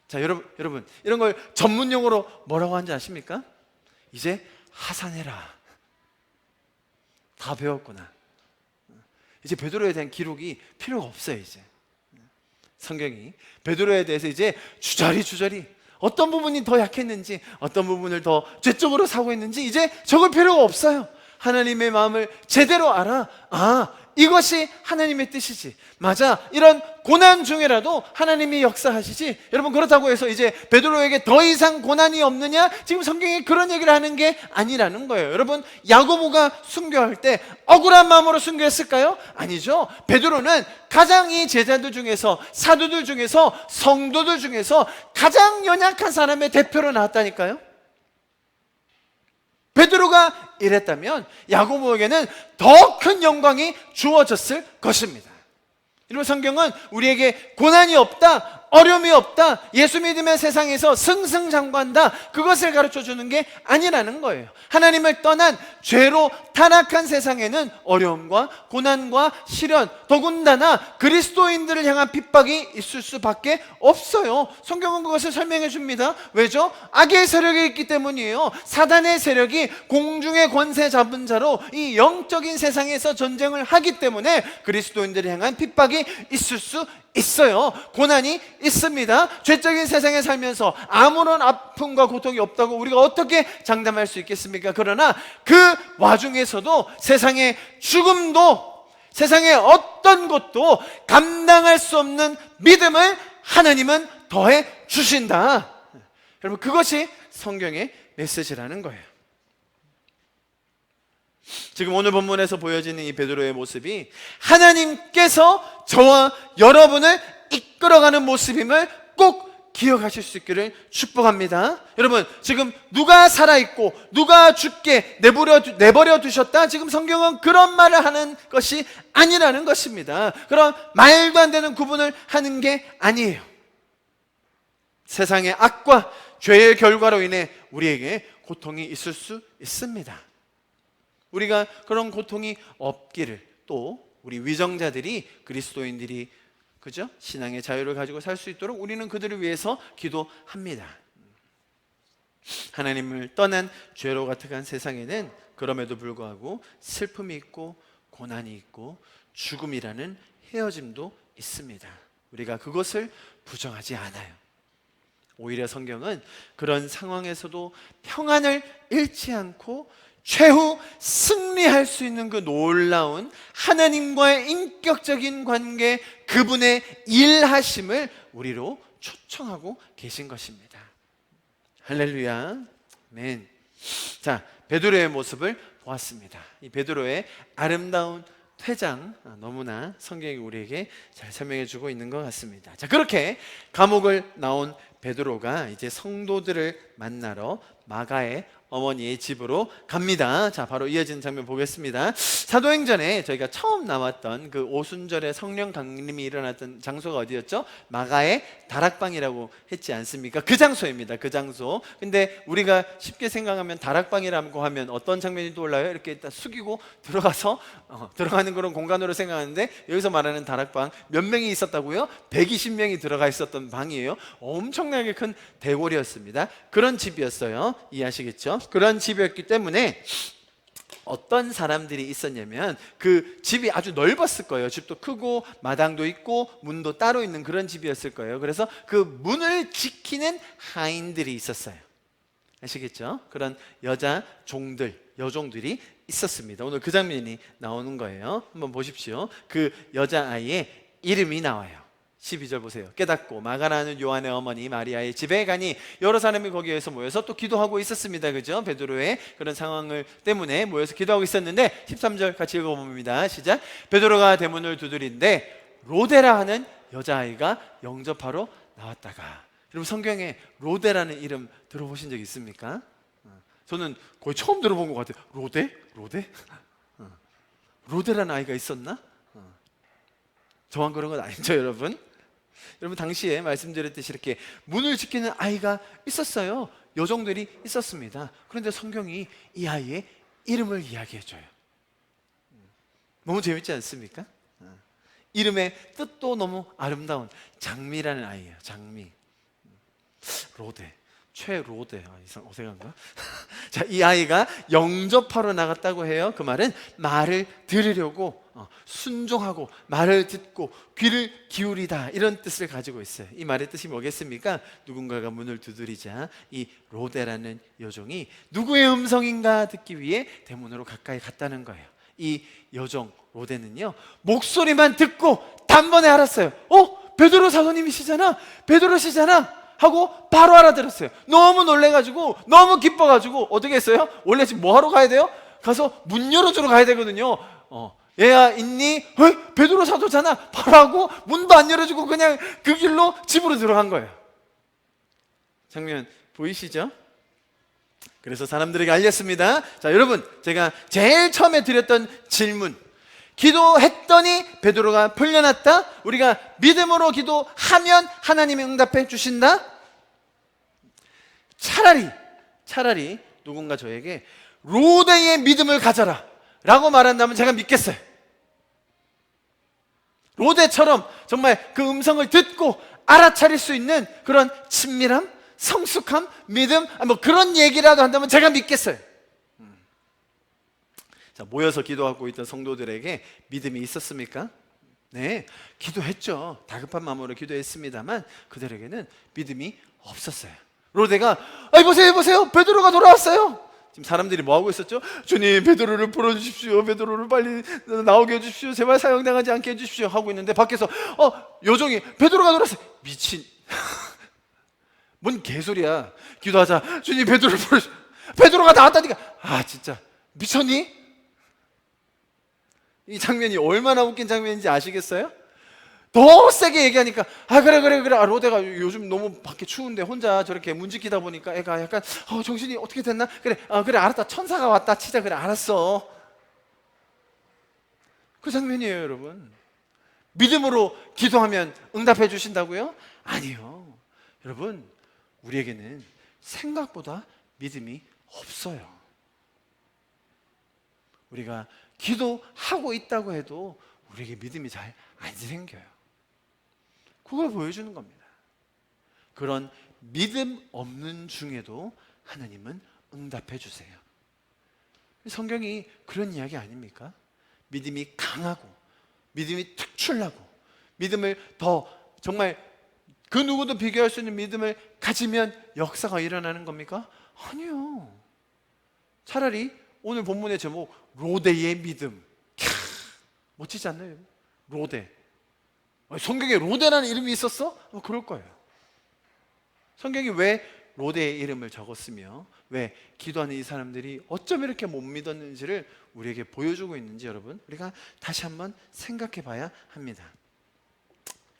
자, 여러분 이런 걸 전문 용어로 뭐라고 하는지 아십니까? 이제 하산해라. 다 배웠구나. 이제 베드로에 대한 기록이 필요가 없어요. 이제 성경이 베드로에 대해서 이제 주저리 어떤 부분이 더 약했는지, 어떤 부분을 더 죄적으로 사고 있는지 이제 적을 필요가 없어요. 하나님의 마음을 제대로 알아. 아, 이것이 하나님의 뜻이지. 맞아, 이런 고난 중에라도 하나님이 역사하시지. 여러분, 그렇다고 해서 이제 베드로에게 더 이상 고난이 없느냐? 지금 성경이 그런 얘기를 하는 게 아니라는 거예요. 여러분, 야고보가 순교할 때 억울한 마음으로 순교했을까요? 아니죠. 베드로는 가장 이 제자들 중에서, 사도들 중에서, 성도들 중에서 가장 연약한 사람의 대표로 나왔다니까요. 베드로가 이랬다면 야고보에게는 더 큰 영광이 주어졌을 것입니다. 이런 성경은 우리에게 고난이 없다, 어려움이 없다, 예수 믿음의 세상에서 승승장구한다, 그것을 가르쳐주는 게 아니라는 거예요. 하나님을 떠난 죄로 타락한 세상에는 어려움과 고난과 시련, 더군다나 그리스도인들을 향한 핍박이 있을 수밖에 없어요. 성경은 그것을 설명해 줍니다. 왜죠? 악의 세력이 있기 때문이에요. 사단의 세력이 공중의 권세 잡은 자로 이 영적인 세상에서 전쟁을 하기 때문에 그리스도인들을 향한 핍박이 있을 수 있어요. 고난이 있습니다. 죄적인 세상에 살면서 아무런 아픔과 고통이 없다고 우리가 어떻게 장담할 수 있겠습니까? 그러나 그 와중에서도 세상의 죽음도, 세상의 어떤 것도 감당할 수 없는 믿음을 하나님은 더해 주신다. 여러분, 그것이 성경의 메시지라는 거예요. 지금 오늘 본문에서 보여지는 이 베드로의 모습이 하나님께서 저와 여러분을 이끌어가는 모습임을 꼭 기억하실 수 있기를 축복합니다. 여러분, 지금 누가 살아있고 누가 죽게 내버려 두셨다? 지금 성경은 그런 말을 하는 것이 아니라는 것입니다. 그런 말도 안 되는 구분을 하는 게 아니에요. 세상의 악과 죄의 결과로 인해 우리에게 고통이 있을 수 있습니다. 우리가 그런 고통이 없기를, 또 우리 위정자들이, 그리스도인들이, 그죠? 신앙의 자유를 가지고 살 수 있도록 우리는 그들을 위해서 기도합니다. 하나님을 떠난 죄로 가득한 세상에는 그럼에도 불구하고 슬픔이 있고 고난이 있고 죽음이라는 헤어짐도 있습니다. 우리가 그것을 부정하지 않아요. 오히려 성경은 그런 상황에서도 평안을 잃지 않고 최후 승리할 수 있는 그 놀라운 하나님과의 인격적인 관계, 그분의 일하심을 우리로 초청하고 계신 것입니다. 할렐루야, 아멘. 자, 베드로의 모습을 보았습니다. 이 베드로의 아름다운 퇴장, 너무나 성경이 우리에게 잘 설명해 주고 있는 것 같습니다. 자, 그렇게 감옥을 나온 베드로가 이제 성도들을 만나러 마가의 어머니의 집으로 갑니다. 자, 바로 이어지는 장면 보겠습니다. 사도행전에 저희가 처음 나왔던 그 오순절에 성령 강림이 일어났던 장소가 어디였죠? 마가의 다락방이라고 했지 않습니까? 그 장소입니다. 그 장소. 근데 우리가 쉽게 생각하면 다락방이라고 하면 어떤 장면이 떠올라요? 이렇게 일단 숙이고 들어가서 들어가는 그런 공간으로 생각하는데, 여기서 말하는 다락방 몇 명이 있었다고요? 120명이 들어가 있었던 방이에요. 엄청나게 큰 대궐이었습니다. 그런 집이었어요. 이해하시겠죠? 그런 집이었기 때문에 어떤 사람들이 있었냐면, 그 집이 아주 넓었을 거예요. 집도 크고 마당도 있고 문도 따로 있는 그런 집이었을 거예요. 그래서 그 문을 지키는 하인들이 있었어요. 아시겠죠? 그런 여자 종들, 여종들이 있었습니다. 오늘 그 장면이 나오는 거예요. 한번 보십시오. 그 여자아이의 이름이 나와요. 12절 보세요. 깨닫고 마가라는 요한의 어머니 마리아의 집에 가니 여러 사람이 거기에서 모여서 또 기도하고 있었습니다. 그죠? 베드로의 그런 상황을 때문에 모여서 기도하고 있었는데 13절 같이 읽어봅니다. 시작. 베드로가 대문을 두드린데 로데라 하는 여자아이가 영접하러 나왔다가. 여러분 성경에 로데라는 이름 들어보신 적 있습니까? 저는 거의 처음 들어본 것 같아요. 로데? 로데라는 아이가 있었나? 저만 그런 건 아니죠, 여러분? 여러분 당시에 말씀드렸듯이 이렇게 문을 지키는 아이가 있었어요. 여종들이 있었습니다. 그런데 성경이 이 아이의 이름을 이야기해줘요. 너무 재밌지 않습니까? 이름의 뜻도 너무 아름다운 장미라는 아이예요. 장미. 로데, 최로데. 이상 어색한가? 자, 이 아이가 영접하러 나갔다고 해요. 그 말은 말을 들으려고 순종하고 말을 듣고 귀를 기울이다, 이런 뜻을 가지고 있어요. 이 말의 뜻이 뭐겠습니까? 누군가가 문을 두드리자 이 로데라는 여종이 누구의 음성인가 듣기 위해 대문으로 가까이 갔다는 거예요. 이 여종 로데는요, 목소리만 듣고 단번에 알았어요. 베드로 사도님이시잖아, 베드로시잖아 하고 바로 알아들었어요. 너무 놀래가지고, 너무 기뻐가지고 어떻게 했어요? 원래 지금 뭐 하러 가야 돼요? 가서 문 열어주러 가야 되거든요. 얘야 있니? 베드로 사도잖아. 바로 하고 문도 안 열어주고 그냥 그 길로 집으로 들어간 거예요. 장면 보이시죠? 그래서 사람들에게 알렸습니다. 자, 여러분, 제가 제일 처음에 드렸던 질문, 기도했더니 베드로가 풀려났다? 우리가 믿음으로 기도하면 하나님이 응답해 주신다? 차라리 누군가 저에게 로데의 믿음을 가져라 라고 말한다면 제가 믿겠어요. 로데처럼 정말 그 음성을 듣고 알아차릴 수 있는 그런 친밀함, 성숙함, 믿음, 뭐 그런 얘기라도 한다면 제가 믿겠어요. 자, 모여서 기도하고 있던 성도들에게 믿음이 있었습니까? 네, 기도했죠. 다급한 마음으로 기도했습니다만 그들에게는 믿음이 없었어요. 로데가 보세요, 베드로가 돌아왔어요. 지금 사람들이 뭐 하고 있었죠? 주님, 베드로를 풀어주십시오. 베드로를 빨리 나오게 해주십시오. 제발 사형당하지 않게 해주십시오 하고 있는데 밖에서 여종이 베드로가 돌아왔어요. 미친 뭔 개소리야. 기도하자. 주님, 베드로를 풀어주십시오. 베드로가 나왔다니까. 진짜 미쳤니? 이 장면이 얼마나 웃긴 장면인지 아시겠어요? 더 세게 얘기하니까 그래. 로데가 요즘 너무 밖에 추운데 혼자 저렇게 문 지키다 보니까 애가 약간 정신이 어떻게 됐나? 그래 알았다. 천사가 왔다 치자. 그래 알았어. 그 장면이에요, 여러분. 믿음으로 기도하면 응답해 주신다고요? 아니요. 여러분, 우리에게는 생각보다 믿음이 없어요. 우리가 기도하고 있다고 해도 우리에게 믿음이 잘 안 생겨요. 그걸 보여주는 겁니다. 그런 믿음 없는 중에도 하나님은 응답해 주세요. 성경이 그런 이야기 아닙니까? 믿음이 강하고 믿음이 특출나고 믿음을 더 정말 그 누구도 비교할 수 있는 믿음을 가지면 역사가 일어나는 겁니까? 아니요. 차라리 오늘 본문의 제목 로데의 믿음. 멋지지 않나요? 로데. 성경에 로데라는 이름이 있었어? 그럴 거예요. 성경이 왜 로데의 이름을 적었으며 왜 기도하는 이 사람들이 어쩜 이렇게 못 믿었는지를 우리에게 보여주고 있는지 여러분, 우리가 다시 한번 생각해 봐야 합니다.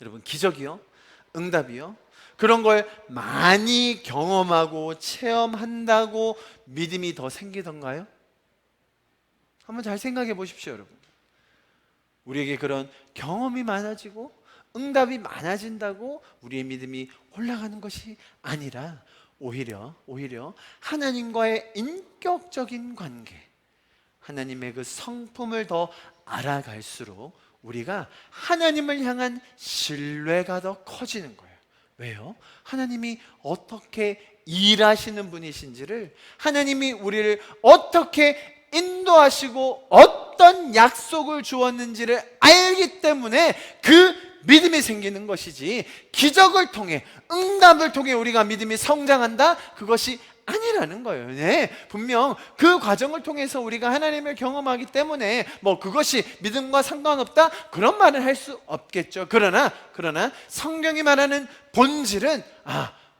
여러분, 기적이요, 응답이요, 그런 걸 많이 경험하고 체험한다고 믿음이 더 생기던가요? 한번 잘 생각해 보십시오, 여러분. 우리에게 그런 경험이 많아지고 응답이 많아진다고 우리의 믿음이 올라가는 것이 아니라 오히려 하나님과의 인격적인 관계, 하나님의 그 성품을 더 알아갈수록 우리가 하나님을 향한 신뢰가 더 커지는 거예요. 왜요? 하나님이 어떻게 일하시는 분이신지를, 하나님이 우리를 어떻게 인도하시고 어떤 약속을 주었는지를 알기 때문에 그 믿음이 생기는 것이지, 기적을 통해 응답을 통해 우리가 믿음이 성장한다? 그것이 아니라는 거예요. 네, 분명 그 과정을 통해서 우리가 하나님을 경험하기 때문에 뭐 그것이 믿음과 상관없다 그런 말은 할 수 없겠죠. 그러나 성경이 말하는 본질은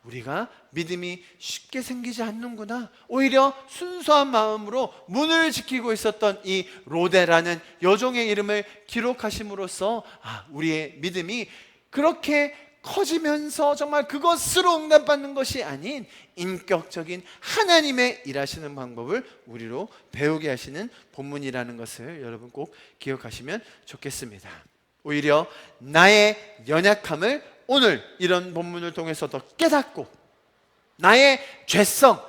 우리가 믿음이 쉽게 생기지 않는구나. 오히려 순수한 마음으로 문을 지키고 있었던 이 로데라는 여종의 이름을 기록하심으로써 우리의 믿음이 그렇게 커지면서 정말 그것으로 응답받는 것이 아닌 인격적인 하나님의 일하시는 방법을 우리로 배우게 하시는 본문이라는 것을 여러분 꼭 기억하시면 좋겠습니다. 오히려 나의 연약함을 오늘 이런 본문을 통해서 더 깨닫고 나의 죄성,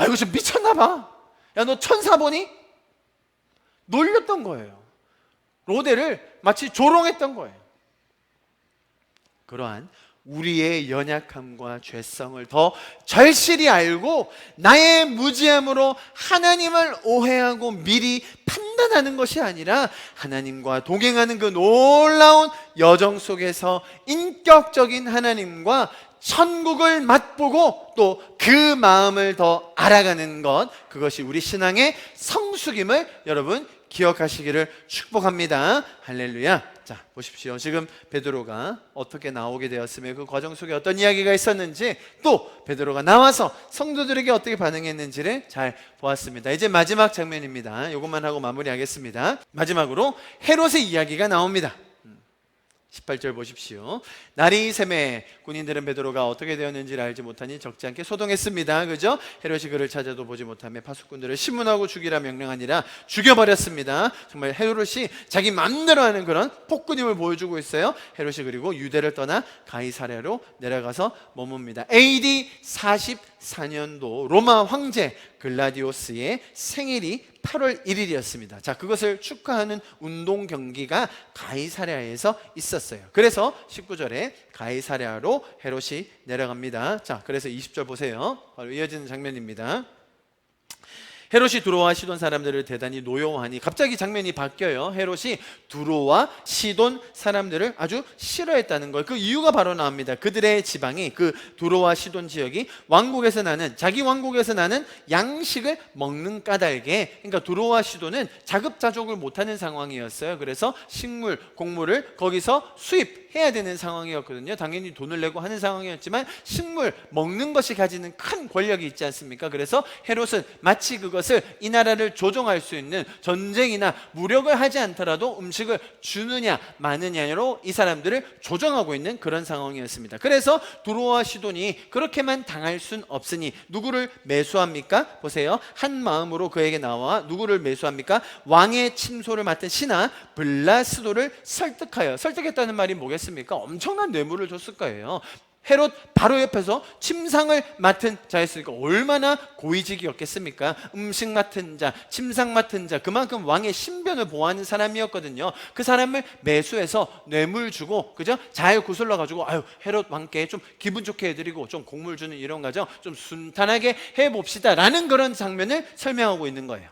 이거 좀 미쳤나 봐. 야, 너 천사 보니? 놀렸던 거예요. 로데를 마치 조롱했던 거예요. 그러한 우리의 연약함과 죄성을 더 절실히 알고 나의 무지함으로 하나님을 오해하고 미리 판단하는 것이 아니라 하나님과 동행하는 그 놀라운 여정 속에서 인격적인 하나님과 천국을 맛보고 또 그 마음을 더 알아가는 것, 그것이 우리 신앙의 성숙임을 여러분 기억하시기를 축복합니다. 할렐루야. 자, 보십시오. 지금 베드로가 어떻게 나오게 되었으며 그 과정 속에 어떤 이야기가 있었는지, 또 베드로가 나와서 성도들에게 어떻게 반응했는지를 잘 보았습니다. 이제 마지막 장면입니다. 이것만 하고 마무리하겠습니다. 마지막으로 헤롯의 이야기가 나옵니다. 18절 보십시오. 날이 새매 군인들은 베드로가 어떻게 되었는지를 알지 못하니 적지 않게 소동했습니다. 그죠? 헤롯이 그를 찾아도 보지 못하며 파수꾼들을 신문하고 죽이라 명령하니라 죽여버렸습니다. 정말 헤롯이 자기 마음대로 하는 그런 폭군임을 보여주고 있어요. 헤롯이 그리고 유대를 떠나 가이사랴로 내려가서 머뭅니다. AD 44년도 로마 황제 글라디오스의 생일이 8월 1일이었습니다. 자, 그것을 축하하는 운동 경기가 가이사랴에서 있었어요. 그래서 19절에 가이사랴로 헤롯이 내려갑니다. 자, 그래서 20절 보세요. 바로 이어지는 장면입니다. 헤롯이 두로와 시돈 사람들을 대단히 노여워하니, 갑자기 장면이 바뀌어요. 헤롯이 두로와 시돈 사람들을 아주 싫어했다는 걸, 그 이유가 바로 나옵니다. 그들의 지방이, 그 두로와 시돈 지역이 왕국에서 나는, 자기 왕국에서 나는 양식을 먹는 까닭에, 그러니까 두로와 시돈은 자급자족을 못하는 상황이었어요. 그래서 식물, 곡물을 거기서 수입해야 되는 상황이었거든요. 당연히 돈을 내고 하는 상황이었지만 식물, 먹는 것이 가지는 큰 권력이 있지 않습니까? 그래서 헤롯은 마치 그것을 이 나라를 조종할 수 있는, 전쟁이나 무력을 하지 않더라도 음식을 주느냐 마느냐로 이 사람들을 조정하고 있는 그런 상황이었습니다. 그래서 두로와 시돈이 그렇게만 당할 순 없으니 누구를 매수합니까? 보세요. 한 마음으로 그에게 나와 누구를 매수합니까? 왕의 침소를 맡은 신하 블라스도를 설득하여, 설득했다는 말이 뭐겠습니까? 엄청난 뇌물을 줬을 거예요. 헤롯 바로 옆에서 침상을 맡은 자였으니까 얼마나 고위직이었겠습니까? 음식 맡은 자, 침상 맡은 자, 그만큼 왕의 신변을 보호하는 사람이었거든요. 그 사람을 매수해서 뇌물 주고, 그죠? 잘 구슬러 가지고 헤롯 왕께 좀 기분 좋게 해드리고 좀 곡물 주는 이런 과정 좀 순탄하게 해봅시다 라는 그런 장면을 설명하고 있는 거예요.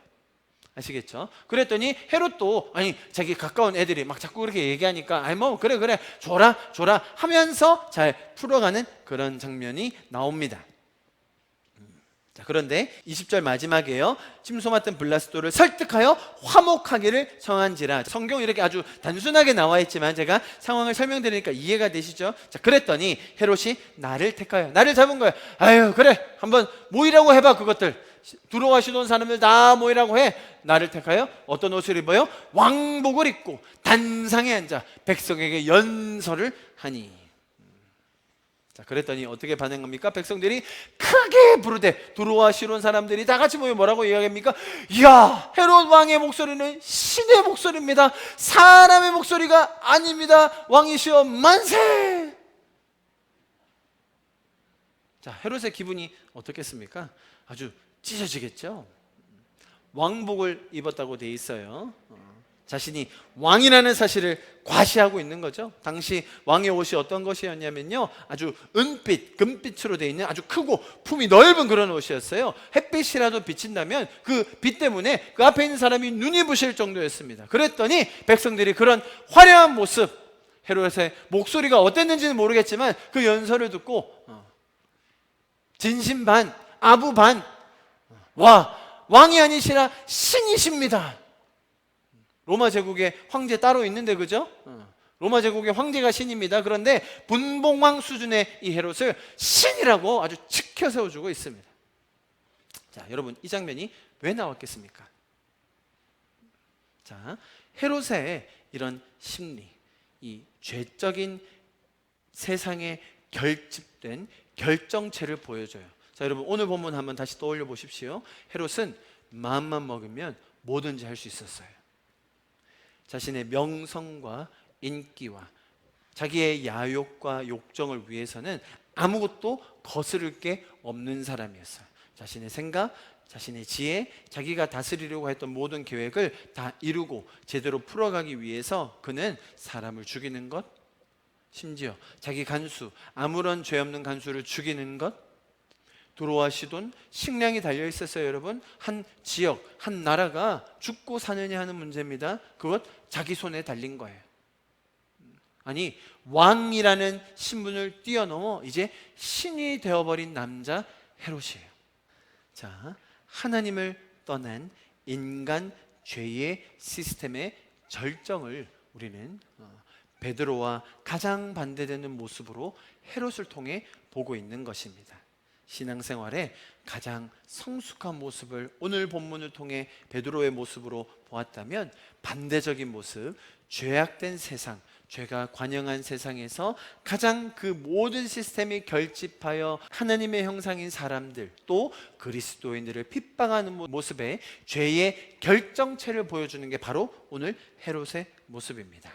아시겠죠? 그랬더니 헤롯도 자기 가까운 애들이 막 자꾸 그렇게 얘기하니까 그래 줘라 하면서 잘 풀어가는 그런 장면이 나옵니다. 자, 그런데 20절 마지막에요. 침소 맡은 블라스도를 설득하여 화목하기를 청한지라. 성경 이렇게 아주 단순하게 나와 있지만 제가 상황을 설명드리니까 이해가 되시죠? 자, 그랬더니 헤롯이 나를 택하여, 나를 잡은 거예요. 그래, 한번 모이라고 해봐. 그것들 두로와 시돈 사람들 다 모이라고 해. 나를 택하여 어떤 옷을 입어요? 왕복을 입고 단상에 앉아 백성에게 연설을 하니. 자, 그랬더니 어떻게 반응합니까? 백성들이 크게 부르되 두로와 시돈 사람들이 다 같이 모여 뭐라고 이야기합니까? 이야, 헤롯 왕의 목소리는 신의 목소리입니다. 사람의 목소리가 아닙니다. 왕이시여 만세. 자, 헤롯의 기분이 어떻겠습니까? 아주 찢어지겠죠. 왕복을 입었다고 돼 있어요. 자신이 왕이라는 사실을 과시하고 있는 거죠. 당시 왕의 옷이 어떤 것이었냐면요, 아주 은빛, 금빛으로 돼 있는 아주 크고 품이 넓은 그런 옷이었어요. 햇빛이라도 비친다면 그 빛 때문에 그 앞에 있는 사람이 눈이 부실 정도였습니다. 그랬더니 백성들이 그런 화려한 모습, 헤롯의 목소리가 어땠는지는 모르겠지만 그 연설을 듣고 진심 반 아부반. 와, 왕이 아니시라 신이십니다. 로마 제국에 황제 따로 있는데, 그죠? 로마 제국의 황제가 신입니다. 그런데 분봉왕 수준의 이 헤롯을 신이라고 아주 지켜 세워주고 있습니다. 자, 여러분, 이 장면이 왜 나왔겠습니까? 자, 헤롯의 이런 심리, 이 죄적인 세상에 결집된 결정체를 보여줘요. 자, 여러분, 오늘 본문 한번 다시 떠올려 보십시오. 헤롯은 마음만 먹으면 뭐든지 할 수 있었어요. 자신의 명성과 인기와 자기의 야욕과 욕정을 위해서는 아무것도 거스를 게 없는 사람이었어요. 자신의 생각, 자신의 지혜, 자기가 다스리려고 했던 모든 계획을 다 이루고 제대로 풀어가기 위해서 그는 사람을 죽이는 것, 심지어 자기 간수, 아무런 죄 없는 간수를 죽이는 것, 두로와 시돈, 식량이 달려 있었어요. 여러분, 한 지역, 한 나라가 죽고 사느냐 하는 문제입니다. 그것 자기 손에 달린 거예요. 아니, 왕이라는 신분을 뛰어넘어 이제 신이 되어버린 남자 헤롯이에요. 자, 하나님을 떠난 인간 죄의 시스템의 절정을 우리는 베드로와 가장 반대되는 모습으로 헤롯을 통해 보고 있는 것입니다. 신앙생활의 가장 성숙한 모습을 오늘 본문을 통해 베드로의 모습으로 보았다면, 반대적인 모습, 죄악된 세상, 죄가 관영한 세상에서 가장 그 모든 시스템이 결집하여 하나님의 형상인 사람들, 또 그리스도인들을 핍박하는 모습의 죄의 결정체를 보여주는 게 바로 오늘 헤롯의 모습입니다.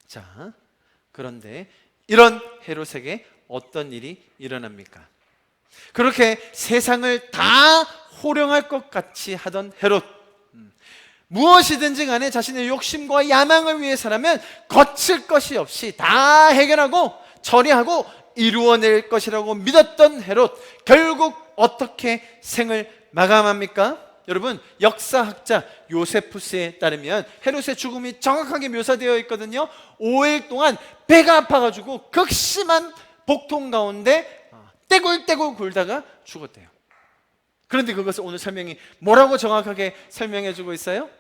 자, 그런데 이런 헤롯에게 어떤 일이 일어납니까? 그렇게 세상을 다 호령할 것 같이 하던 헤롯, 무엇이든지 간에 자신의 욕심과 야망을 위해서라면 거칠 것이 없이 다 해결하고 처리하고 이루어낼 것이라고 믿었던 헤롯, 결국 어떻게 생을 마감합니까? 여러분, 역사학자 요세푸스에 따르면 헤롯의 죽음이 정확하게 묘사되어 있거든요. 5일 동안 배가 아파가지고 극심한 복통 가운데 떼굴떼굴 굴다가 죽었대요. 그런데 그것을 오늘 설명이 뭐라고 정확하게 설명해 주고 있어요?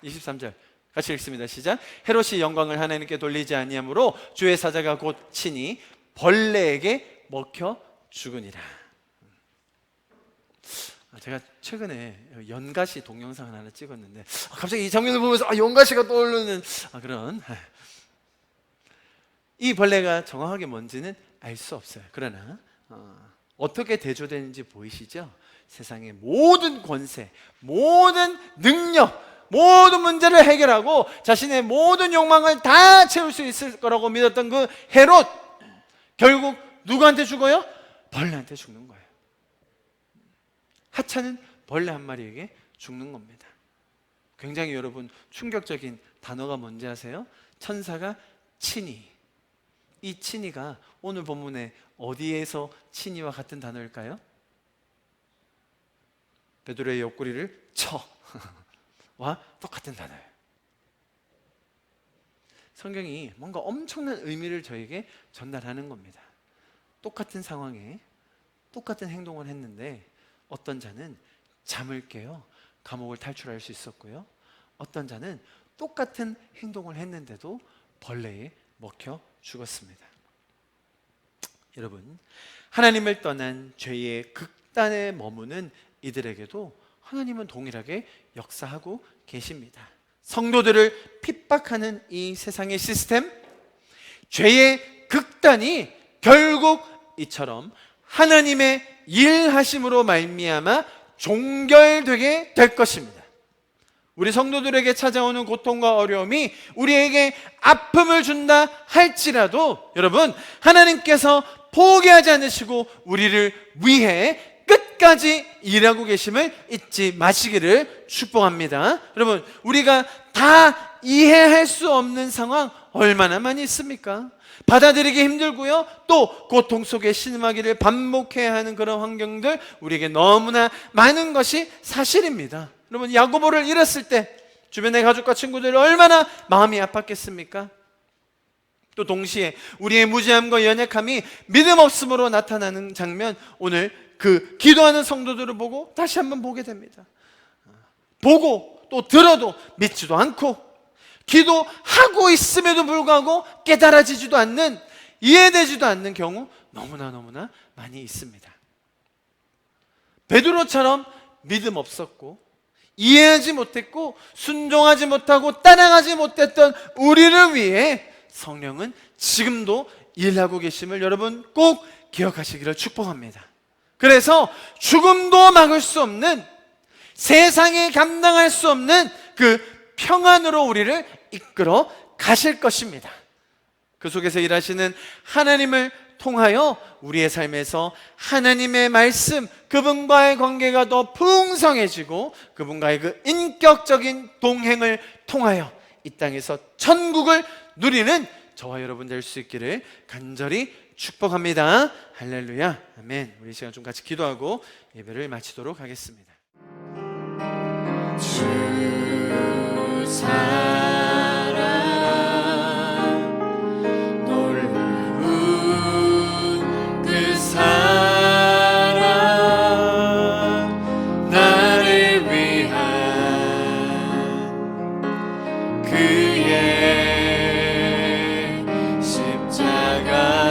23절 같이 읽습니다. 시작. 헤롯이 영광을 하나님께 돌리지 아니하므로 주의 사자가 곧 친히 벌레에게 먹혀 죽으니라. 제가 최근에 연가시 동영상을 하나 찍었는데 갑자기 이 장면을 보면서 연가시가 떠오르는 그런, 이 벌레가 정확하게 뭔지는 알 수 없어요. 그러나 어떻게 대조되는지 보이시죠? 세상의 모든 권세, 모든 능력, 모든 문제를 해결하고 자신의 모든 욕망을 다 채울 수 있을 거라고 믿었던 그 헤롯, 결국 누구한테 죽어요? 벌레한테 죽는 거예요. 하찮은 벌레 한 마리에게 죽는 겁니다. 굉장히 여러분 충격적인 단어가 뭔지 아세요? 천사가 친히. 이 친히가 오늘 본문에 어디에서 친히와 같은 단어일까요? 베드로의 옆구리를 쳐와 똑같은 단어예요. 성경이 뭔가 엄청난 의미를 저에게 전달하는 겁니다. 똑같은 상황에 똑같은 행동을 했는데 어떤 자는 잠을 깨어 감옥을 탈출할 수 있었고요, 어떤 자는 똑같은 행동을 했는데도 벌레에 먹혀 죽었습니다. 여러분, 하나님을 떠난 죄의 극단에 머무는 이들에게도 하나님은 동일하게 역사하고 계십니다. 성도들을 핍박하는 이 세상의 시스템, 죄의 극단이 결국 이처럼 하나님의 일하심으로 말미암아 종결되게 될 것입니다. 우리 성도들에게 찾아오는 고통과 어려움이 우리에게 아픔을 준다 할지라도 여러분, 하나님께서 포기하지 않으시고 우리를 위해 끝까지 일하고 계심을 잊지 마시기를 축복합니다. 여러분, 우리가 다 이해할 수 없는 상황 얼마나 많이 있습니까? 받아들이기 힘들고요, 또 고통 속에 신음하기를 반복해야 하는 그런 환경들 우리에게 너무나 많은 것이 사실입니다. 여러분, 야고보를 잃었을 때 주변의 가족과 친구들 얼마나 마음이 아팠겠습니까? 또 동시에 우리의 무지함과 연약함이 믿음 없음으로 나타나는 장면 오늘 그 기도하는 성도들을 보고 다시 한번 보게 됩니다. 보고 또 들어도 믿지도 않고, 기도하고 있음에도 불구하고 깨달아지지도 않는, 이해되지도 않는 경우 너무나 많이 있습니다. 베드로처럼 믿음 없었고 이해하지 못했고 순종하지 못하고 따라가지 못했던 우리를 위해 성령은 지금도 일하고 계심을 여러분 꼭 기억하시기를 축복합니다. 그래서 죽음도 막을 수 없는, 세상에 감당할 수 없는 그 평안으로 우리를 이끌어 가실 것입니다. 그 속에서 일하시는 하나님을 통하여 우리의 삶에서 하나님의 말씀, 그분과의 관계가 더 풍성해지고 그분과의 그 인격적인 동행을 통하여 이 땅에서 천국을 누리는 저와 여러분 될 수 있기를 간절히 축복합니다. 할렐루야, 아멘. 우리 이 시간 좀 같이 기도하고 예배를 마치도록 하겠습니다. 주 사랑 놀라운 그 사랑 나를 위한 그의 십자가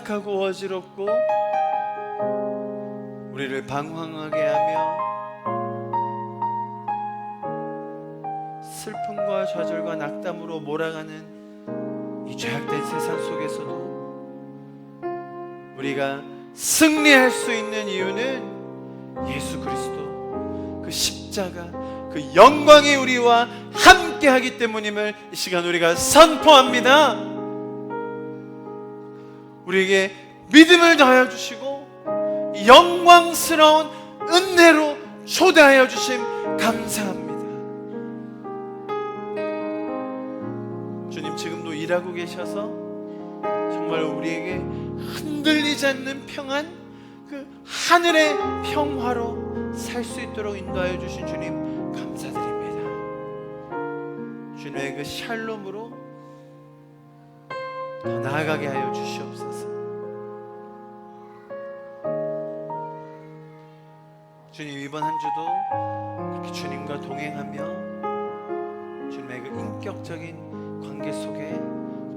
딱딱하고 어지럽고 우리를 방황하게 하며 슬픔과 좌절과 낙담으로 몰아가는 이 죄악된 세상 속에서도 우리가 승리할 수 있는 이유는 예수 그리스도 그 십자가 그 영광이 우리와 함께 하기 때문임을 이 시간 우리가 선포합니다. 우리에게 믿음을 더하여 주시고 영광스러운 은혜로 초대하여 주심 감사합니다. 주님, 지금도 일하고 계셔서 정말 우리에게 흔들리지 않는 평안, 그 하늘의 평화로 살 수 있도록 인도하여 주신 주님 감사드립니다. 주님의 그 샬롬으로 더 나아가게 하여 주시옵소서. 주님, 이번 한 주도 그렇게 주님과 동행하며 주님의 그 인격적인 관계 속에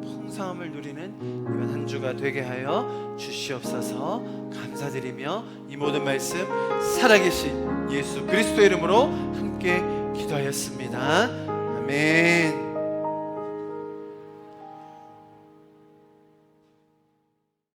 풍성함을 누리는 이번 한 주가 되게 하여 주시옵소서. 감사드리며 이 모든 말씀 살아계신 예수 그리스도의 이름으로 함께 기도하였습니다. 아멘.